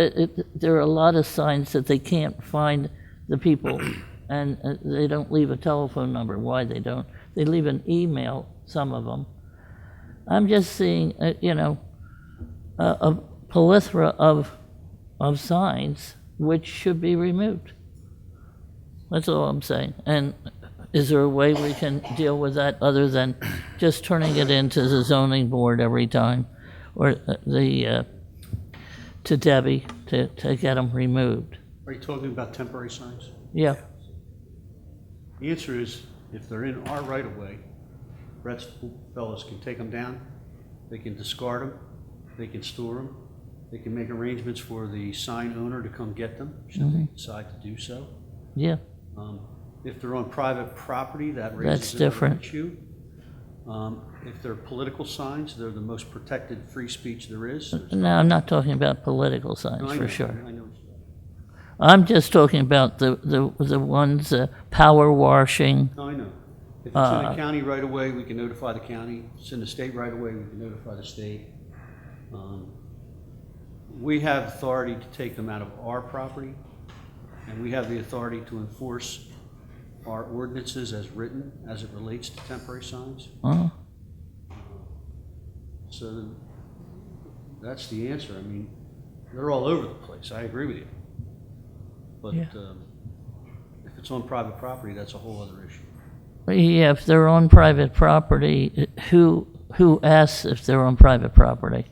[SPEAKER 3] there are a lot of signs that they can't find the people and they don't leave a telephone number. Why they don't? They leave an email, some of them. I'm just seeing, a plethora of signs which should be removed. That's all I'm saying. And is there a way we can deal with that other than just turning it into the zoning board every time? Or to Debbie to get them removed?
[SPEAKER 8] Are you talking about temporary signs?
[SPEAKER 3] Yeah,
[SPEAKER 8] The answer is, if they're in our right-of-way, Brett's fellows can take them down, they can discard them, they can store them, they can make arrangements for the sign owner to come get them, should they decide to do so.
[SPEAKER 3] yeah,
[SPEAKER 8] If they're on private property, that
[SPEAKER 3] That's
[SPEAKER 8] raises another
[SPEAKER 3] different.
[SPEAKER 8] issue. If they're political signs, they're the most protected free speech there is.
[SPEAKER 3] no, I'm not talking about political
[SPEAKER 8] No,
[SPEAKER 3] signs,
[SPEAKER 8] I
[SPEAKER 3] for
[SPEAKER 8] know,
[SPEAKER 3] sure.
[SPEAKER 8] I know.
[SPEAKER 3] I'm just talking about the ones, power washing.
[SPEAKER 8] No, I know. If it's in a county right away, we can notify the county. If it's in the state right away, we can notify the state. We have authority to take them out of our property, and we have the authority to enforce our ordinances as written, as it relates to temporary signs. So that's the answer. I mean, they're all over the place. I agree with you. But
[SPEAKER 3] Yeah.
[SPEAKER 8] if it's on private property, that's a whole other issue.
[SPEAKER 3] Yeah, if they're on private property, who asks if they're on private property?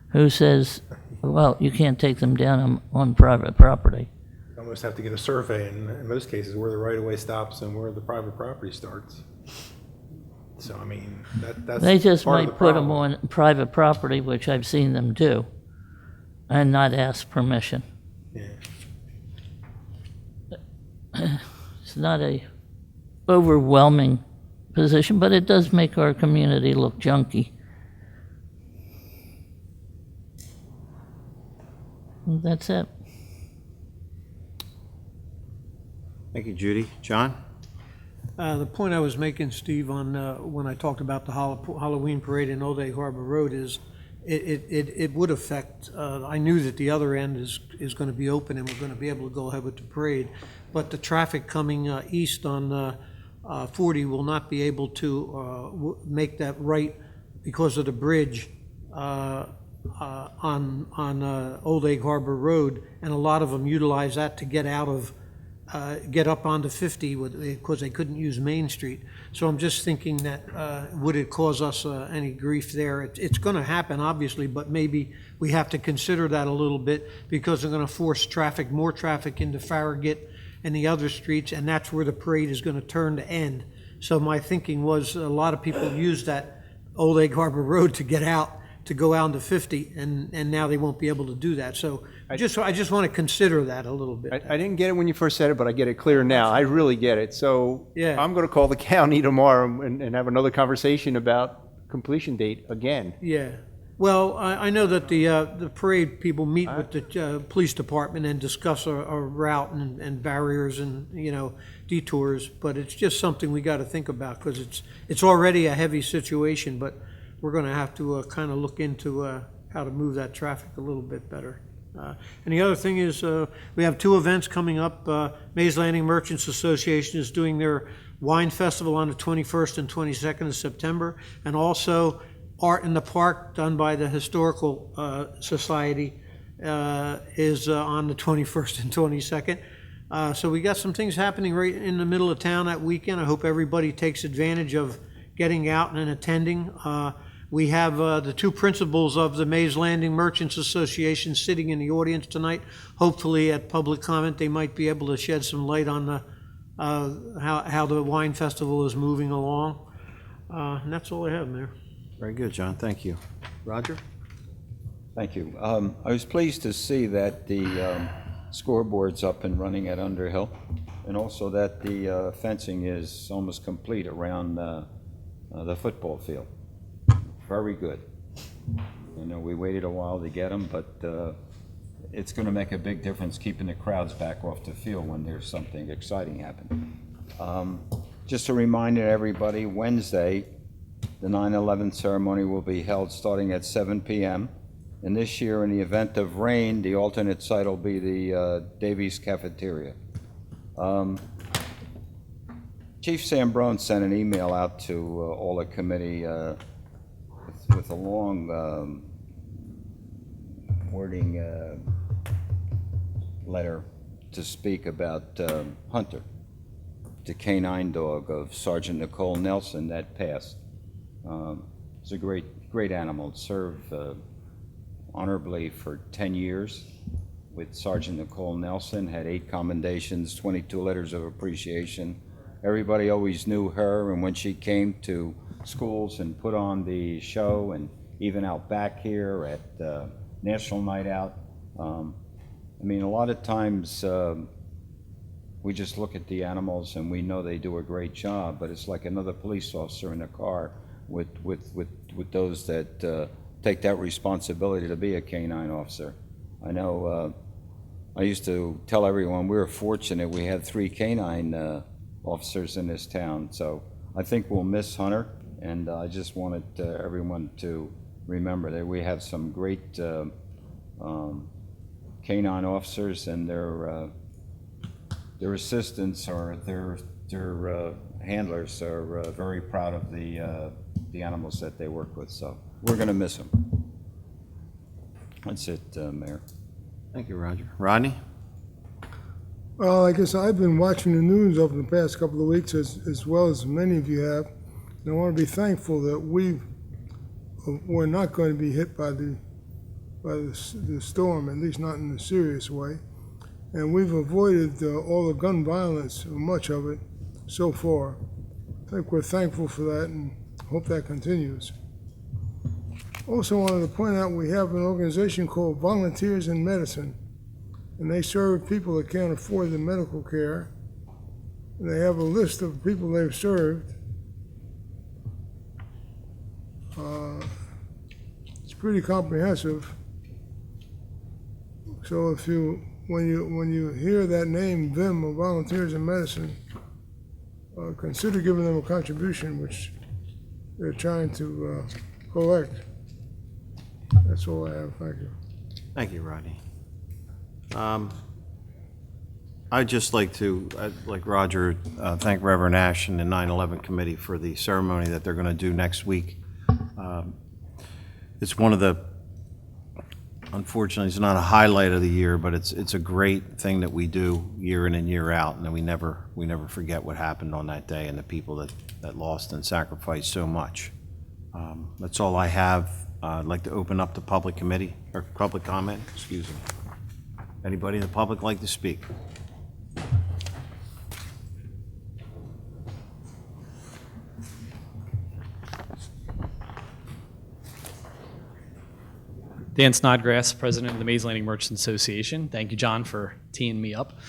[SPEAKER 3] Who says, well, you can't take them down on private property?
[SPEAKER 9] You almost have to get a survey in most cases where the right-of-way stops and where the private property starts. So, I mean, that's
[SPEAKER 3] They just
[SPEAKER 9] part of
[SPEAKER 3] might
[SPEAKER 9] the
[SPEAKER 3] put them
[SPEAKER 9] problem.
[SPEAKER 3] on private property, which I've seen them do, and not ask permission.
[SPEAKER 9] Yeah.
[SPEAKER 3] It's not a overwhelming position, but it does make our community look junky. And that's it.
[SPEAKER 1] Thank you, Judy. John?
[SPEAKER 6] The point I was making, Steve, on when I talked about the Halloween parade in Old Egg Harbor Road is it would affect, I knew that the other end is going to be open and we're going to be able to go ahead with the parade, but the traffic coming east on 40 will not be able to make that right because of the bridge on Old Egg Harbor Road, and a lot of them utilize that to get out of get up onto 50 because they couldn't use Main Street. So I'm just thinking that would it cause us any grief there? It's going to happen, obviously, but maybe we have to consider that a little bit because they're going to force more traffic into Farragut and the other streets, and that's where the parade is going to turn to end. So my thinking was a lot of people use that Old Egg Harbor Road to get out, to go out into 50, and now they won't be able to do that. So I just want to consider that a little bit.
[SPEAKER 10] I didn't get it when you first said it, but I get it clear now. I really get it. So
[SPEAKER 6] Yeah.
[SPEAKER 10] I'm going to call the county tomorrow and have another conversation about completion date again.
[SPEAKER 6] Yeah. Well, I know that the parade people meet with the police department and discuss a route and barriers and, detours, but it's just something we got to think about because it's already a heavy situation, but we're going to have to kind of look into how to move that traffic a little bit better. And the other thing is we have two events coming up. Mays Landing Merchants Association is doing their wine festival on the 21st and 22nd of September, and also Art in the Park done by the Historical Society is on the 21st and 22nd. So we got some things happening right in the middle of town that weekend. I hope everybody takes advantage of getting out and attending. We have the two principals of the Mays Landing Merchants Association sitting in the audience tonight. Hopefully at public comment they might be able to shed some light on the how the wine festival is moving along. And that's all I have, Mayor.
[SPEAKER 1] Very good, John. Thank you. Roger?
[SPEAKER 7] Thank you. I was pleased to see that the scoreboard's up and running at Underhill, and also that the fencing is almost complete around the football field. Very good. I know we waited a while to get them, but it's going to make a big difference keeping the crowds back off the field when there's something exciting happening. Just a reminder to everybody, Wednesday, the 9/11 ceremony will be held starting at 7 p.m. And this year, in the event of rain, the alternate site will be the Davies Cafeteria. Chief Sambrone sent an email out to all the committee with a long wording letter to speak about Hunter, the canine dog of Sergeant Nicole Nelson that passed. It's a great animal. It served honorably for 10 years with Sergeant Nicole Nelson, had 8 commendations, 22 letters of appreciation. Everybody always knew her, and when she came to schools and put on the show, and even out back here at National Night Out, I mean, a lot of times we just look at the animals and we know they do a great job, but it's like another police officer in a car with those that take that responsibility to be a canine officer. I know I used to tell everyone we were fortunate we had 3 canine officers in this town, so I think we'll miss Hunter, and I just wanted everyone to remember that we have some great canine officers, and their assistants or their handlers are very proud of the animals that they work with, so we're going to miss them. That's it, Mayor.
[SPEAKER 1] Thank you, Roger. Rodney?
[SPEAKER 2] Well, I guess I've been watching the news over the past couple of weeks, as well as many of you have. And I want to be thankful that we're not going to be hit by the storm, at least not in a serious way. And we've avoided all the gun violence, or much of it, so far. I think we're thankful for that and hope that continues. Also wanted to point out we have an organization called Volunteers in Medicine, and they serve people that can't afford the medical care. And they have a list of people they've served. It's pretty comprehensive. So when you hear that name, VIM, or Volunteers in Medicine, consider giving them a contribution, which they're trying to collect. That's all I have. Thank you.
[SPEAKER 1] Thank you, Rodney. I'd just like to, like Roger, thank Reverend Ash and the 9/11 committee for the ceremony that they're going to do next week. It's one of the, unfortunately, it's not a highlight of the year, but it's a great thing that we do year in and year out, and we never forget what happened on that day and the people that lost and sacrificed so much. That's all I have. I'd like to open up the public committee, or public comment, excuse me. Anybody in the public like to speak?
[SPEAKER 11] Dan Snodgrass, president of the Mays Landing Merchants Association. Thank you, John, for teeing me up.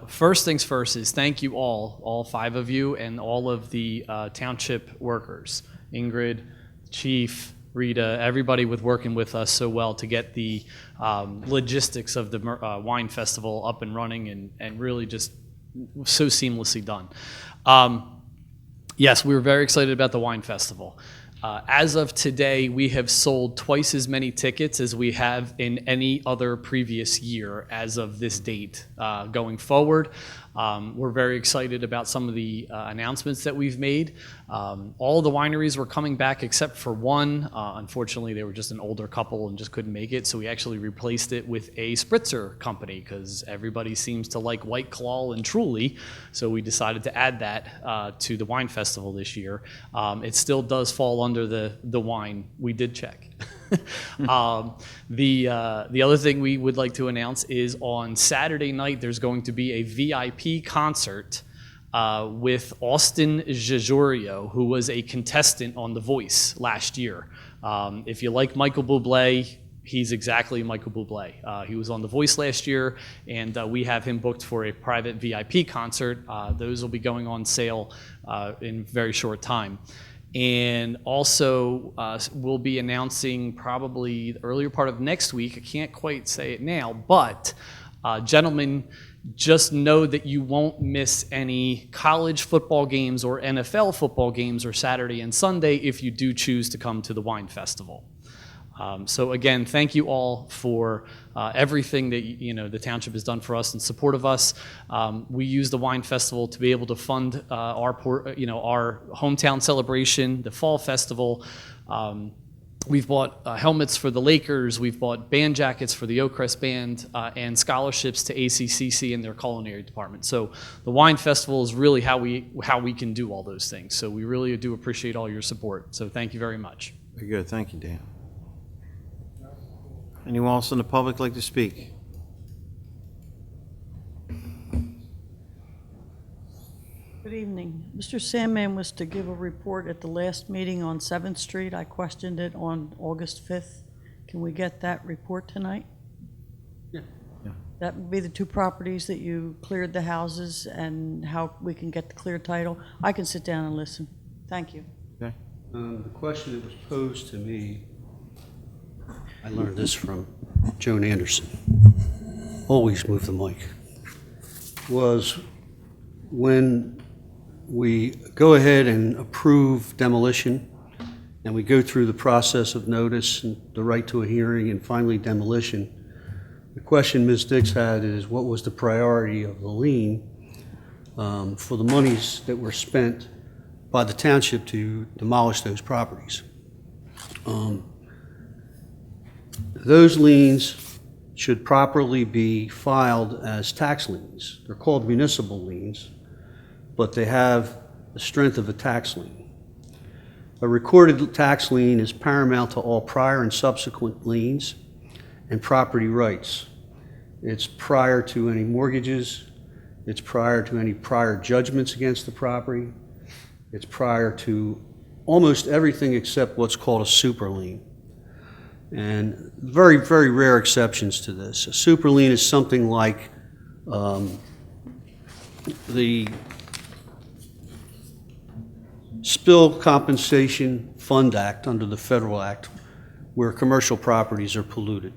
[SPEAKER 11] First things first is thank you all 5 of you, and all of the township workers, Ingrid, Chief, Rita, everybody working with us so well to get the logistics of the wine festival up and running and really just so seamlessly done. Yes, we were very excited about the wine festival. As of today, we have sold twice as many tickets as we have in any other previous year as of this date. Going forward, we're very excited about some of the announcements that we've made. All the wineries were coming back except for one. Unfortunately, they were just an older couple and just couldn't make it, so we actually replaced it with a spritzer company because everybody seems to like White Claw and Truly, so we decided to add that to the wine festival this year. It still does fall under the wine. We did check. The other thing we would like to announce is on Saturday night there's going to be a VIP concert with Austin Jajorio, who was a contestant on The Voice last year. If you like Michael Bublé, he's exactly Michael Bublé. He was on The Voice last year, and we have him booked for a private VIP concert. Those will be going on sale in a very short time. And also, we'll be announcing probably the earlier part of next week. I can't quite say it now, but gentlemen, just know that you won't miss any college football games or NFL football games or Saturday and Sunday if you do choose to come to the wine festival. So again, thank you all for everything that the township has done for us in support of us. We use the wine festival to be able to fund our hometown celebration, the fall festival. We've bought helmets for the Lakers. We've bought band jackets for the Oakcrest Band and scholarships to ACCC and their culinary department. So the wine festival is really how we can do all those things. So we really do appreciate all your support. So thank you very much.
[SPEAKER 1] Very good, thank you, Dan. Anyone else in the public like to speak?
[SPEAKER 3] Good evening. Mr. Sandman was to give a report at the last meeting on 7th Street. I questioned it on August 5th. Can we get that report tonight?
[SPEAKER 8] Yeah.
[SPEAKER 3] That would be the two properties that you cleared the houses and how we can get the clear title. I can sit down and listen. Thank you.
[SPEAKER 1] Okay.
[SPEAKER 8] The question that was posed to me, I learned this from Joan Anderson, always move the mic, was when we go ahead and approve demolition and we go through the process of notice and the right to a hearing and finally demolition, the question Ms. Dix had is what was the priority of the lien for the monies that were spent by the township to demolish those properties. Those liens should properly be filed as tax liens. They're called municipal liens, but they have the strength of a tax lien. A recorded tax lien is paramount to all prior and subsequent liens and property rights. It's prior to any mortgages, it's prior to any prior judgments against the property, it's prior to almost everything except what's called a super lien. And very, very rare exceptions to this. A super lien is something like the Spill Compensation Fund Act under the Federal Act, where commercial properties are polluted.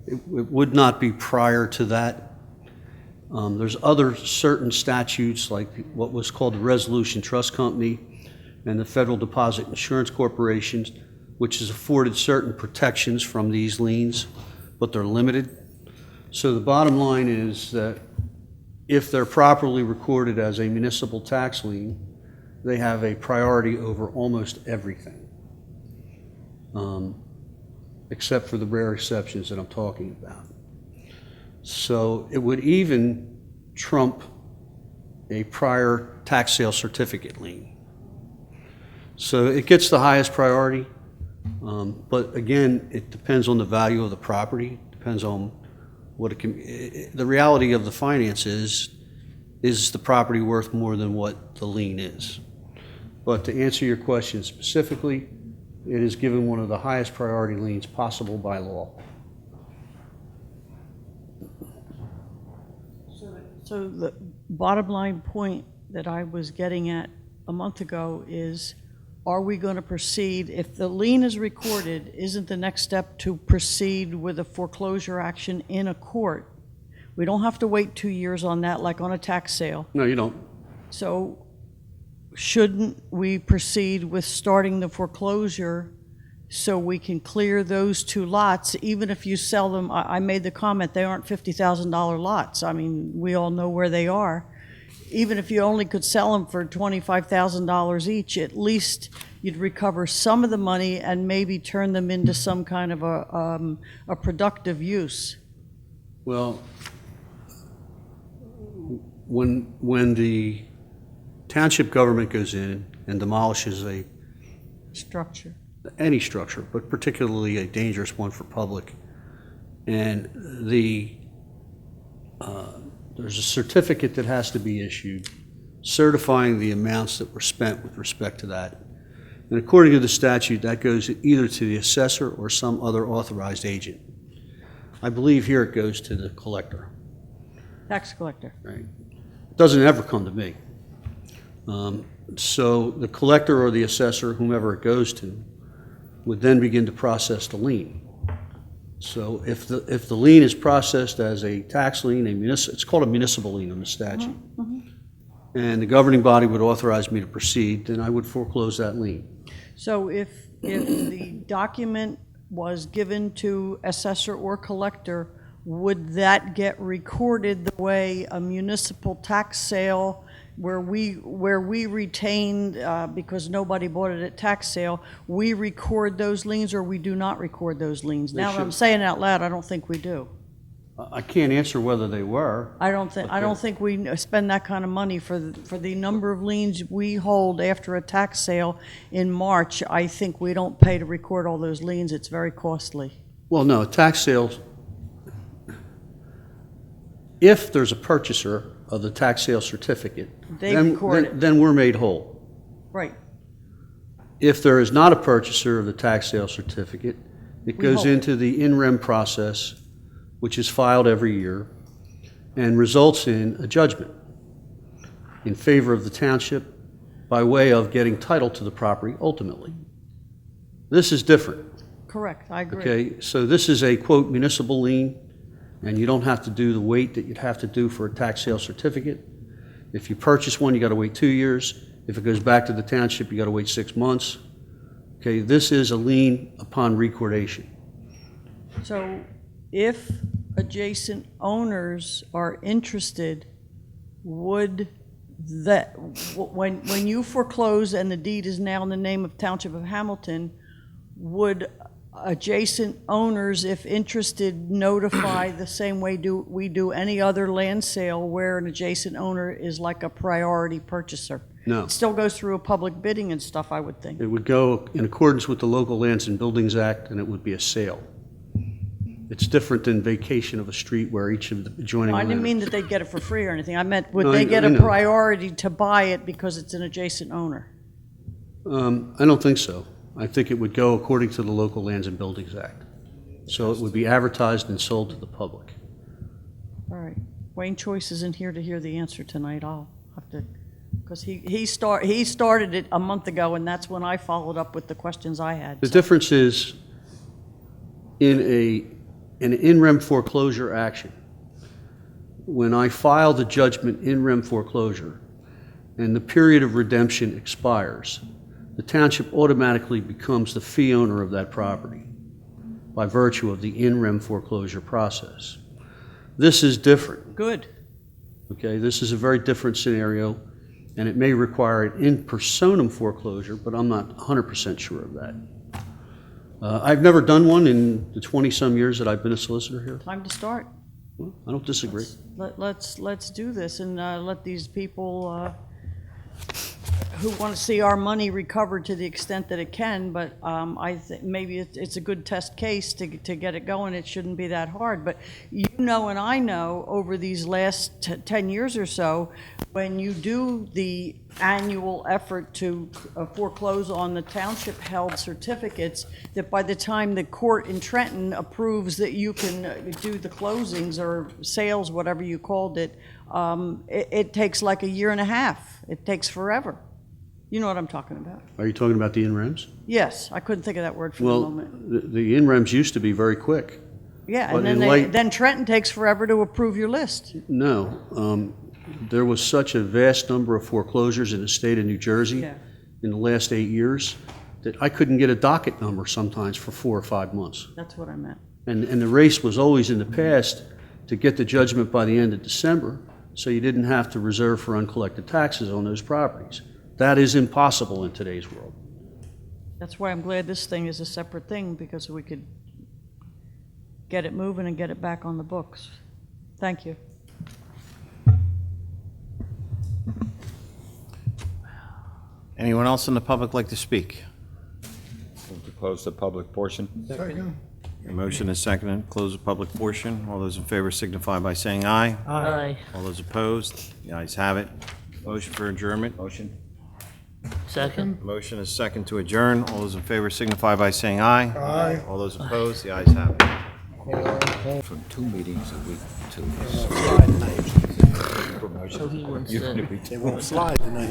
[SPEAKER 8] It would not be prior to that. There's other certain statutes like what was called the Resolution Trust Company and the Federal Deposit Insurance Corporations, which has afforded certain protections from these liens, but they're limited. So the bottom line is that if they're properly recorded as a municipal tax lien, they have a priority over almost everything, except for the rare exceptions that I'm talking about. So it would even trump a prior tax sale certificate lien. So it gets the highest priority, but again, it depends on the value of the property, depends on what it can, the reality of the finance is the property worth more than what the lien is? But to answer your question specifically, it is given one of the highest priority liens possible by law.
[SPEAKER 3] So the bottom line point that I was getting at a month ago is, are we going to proceed, if the lien is recorded, isn't the next step to proceed with a foreclosure action in a court? We don't have to wait 2 years on that like on a tax sale.
[SPEAKER 8] No, you don't.
[SPEAKER 3] So shouldn't we proceed with starting the foreclosure so we can clear those two lots, even if you sell them? I made the comment, they aren't $50,000 lots. I mean, we all know where they are. Even if you only could sell them for $25,000 each, at least you'd recover some of the money and maybe turn them into some kind of a productive use.
[SPEAKER 8] Well, when the township government goes in and demolishes
[SPEAKER 3] Structure.
[SPEAKER 8] any structure, but particularly a dangerous one for public, and there's a certificate that has to be issued certifying the amounts that were spent with respect to that. And according to the statute, that goes either to the assessor or some other authorized agent. I believe here it goes to the collector.
[SPEAKER 3] Tax collector.
[SPEAKER 8] Right. It doesn't ever come to me. So the collector or the assessor, whomever it goes to, would then begin to process the lien. So if the lien is processed as a tax lien, it's called a municipal lien in the statute, and the governing body would authorize me to proceed, then I would foreclose that lien.
[SPEAKER 3] So if the document was given to assessor or collector, would that get recorded the way a municipal tax sale where we retained, because nobody bought it at tax sale, we record those liens or we do not record those liens? Now that I'm
[SPEAKER 8] should.
[SPEAKER 3] saying it out loud, I don't think we do.
[SPEAKER 8] I can't answer whether they were.
[SPEAKER 3] I don't think we spend that kind of money for the number of liens we hold after a tax sale in March. I think we don't pay to record all those liens. It's very costly.
[SPEAKER 8] Well, no, tax sales, if there's a purchaser of the tax sale certificate,
[SPEAKER 3] They record it.
[SPEAKER 8] then we're made whole.
[SPEAKER 3] Right.
[SPEAKER 8] If there is not a purchaser of the tax sale certificate, it goes
[SPEAKER 3] hold.
[SPEAKER 8] into the in rem process, which is filed every year, and results in a judgment in favor of the township by way of getting title to the property ultimately. This is different,
[SPEAKER 3] Correct. I agree.
[SPEAKER 8] okay? So this is a, quote, municipal lien, and you don't have to do the wait that you'd have to do for a tax sale certificate. If you purchase one, you got to wait 2 years. If it goes back to the township, you got to wait 6 months. Okay, this is a lien upon recordation.
[SPEAKER 3] So if adjacent owners are interested, would that, when you foreclose and the deed is now in the name of Township of Hamilton, would adjacent owners, if interested, notify the same way we do any other land sale where an adjacent owner is like a priority purchaser?
[SPEAKER 8] No.
[SPEAKER 3] It still goes through a public bidding and stuff, I would think.
[SPEAKER 8] It would go in accordance with the Local Lands and Buildings Act, and it would be a sale. It's different than vacation of a street where each of the adjoining
[SPEAKER 3] I
[SPEAKER 8] owners.
[SPEAKER 3] didn't mean that they'd get it for free or anything. I meant, would
[SPEAKER 8] No,
[SPEAKER 3] they
[SPEAKER 8] I
[SPEAKER 3] get a
[SPEAKER 8] know.
[SPEAKER 3] priority to buy it because it's an adjacent owner?
[SPEAKER 8] I don't think so. I think it would go according to the Local Lands and Buildings Act. So it would be advertised and sold to the public.
[SPEAKER 3] All right. Wayne Choice isn't here to hear the answer tonight. I'll have to, because he started it a month ago, and that's when I followed up with the questions I had.
[SPEAKER 8] The difference is in an in rem foreclosure action, when I file the judgment in rem foreclosure and the period of redemption expires, the township automatically becomes the fee owner of that property by virtue of the in rem foreclosure process. This is different,
[SPEAKER 3] Good.
[SPEAKER 8] okay? This is a very different scenario, and it may require an in personam foreclosure, but I'm not 100% sure of that. I've never done one in the 20-some years that I've been a solicitor here.
[SPEAKER 3] Time to start.
[SPEAKER 8] Well, I don't disagree.
[SPEAKER 3] Let's do this and let these people who want to see our money recovered to the extent that it can, but I think maybe it's a good test case to get it going. It shouldn't be that hard. But you know and I know over these last 10 years or so, when you do the annual effort to foreclose on the township-held certificates, that by the time the court in Trenton approves that you can do the closings or sales, whatever you called it, it takes like a year and a half. It takes forever. You know what I'm talking about?
[SPEAKER 8] Are you talking about the in-rems?
[SPEAKER 3] Yes, I couldn't think of that word for the
[SPEAKER 8] Well,
[SPEAKER 3] moment.
[SPEAKER 8] the in-rems used to be very quick.
[SPEAKER 3] Yeah,
[SPEAKER 8] but
[SPEAKER 3] and
[SPEAKER 8] in
[SPEAKER 3] then
[SPEAKER 8] light-
[SPEAKER 3] then Trenton takes forever to approve your list.
[SPEAKER 8] No, there was such a vast number of foreclosures in the state of New Jersey
[SPEAKER 3] Yeah.
[SPEAKER 8] in the last 8 years that I couldn't get a docket number sometimes for 4 or 5 months.
[SPEAKER 3] That's what I meant.
[SPEAKER 8] And the race was always in the past to get the judgment by the end of December, so you didn't have to reserve for uncollected taxes on those properties. That is impossible in today's world.
[SPEAKER 3] That's why I'm glad this thing is a separate thing, because we could get it moving and get it back on the books. Thank you.
[SPEAKER 1] Anyone else in the public like to speak?
[SPEAKER 7] Move to close the public portion.
[SPEAKER 2] Second.
[SPEAKER 1] Your motion is seconded, close the public portion. All those in favor signify by saying aye.
[SPEAKER 12] Aye.
[SPEAKER 1] All those opposed, the ayes have it. Motion for adjournment.
[SPEAKER 7] Motion?
[SPEAKER 12] Second.
[SPEAKER 1] Motion is second to adjourn. All those in favor signify by saying aye.
[SPEAKER 2] Aye.
[SPEAKER 1] All those opposed, the ayes have it.
[SPEAKER 7] From 2 meetings a week to...
[SPEAKER 12] So he wants to.
[SPEAKER 9] It won't slide tonight.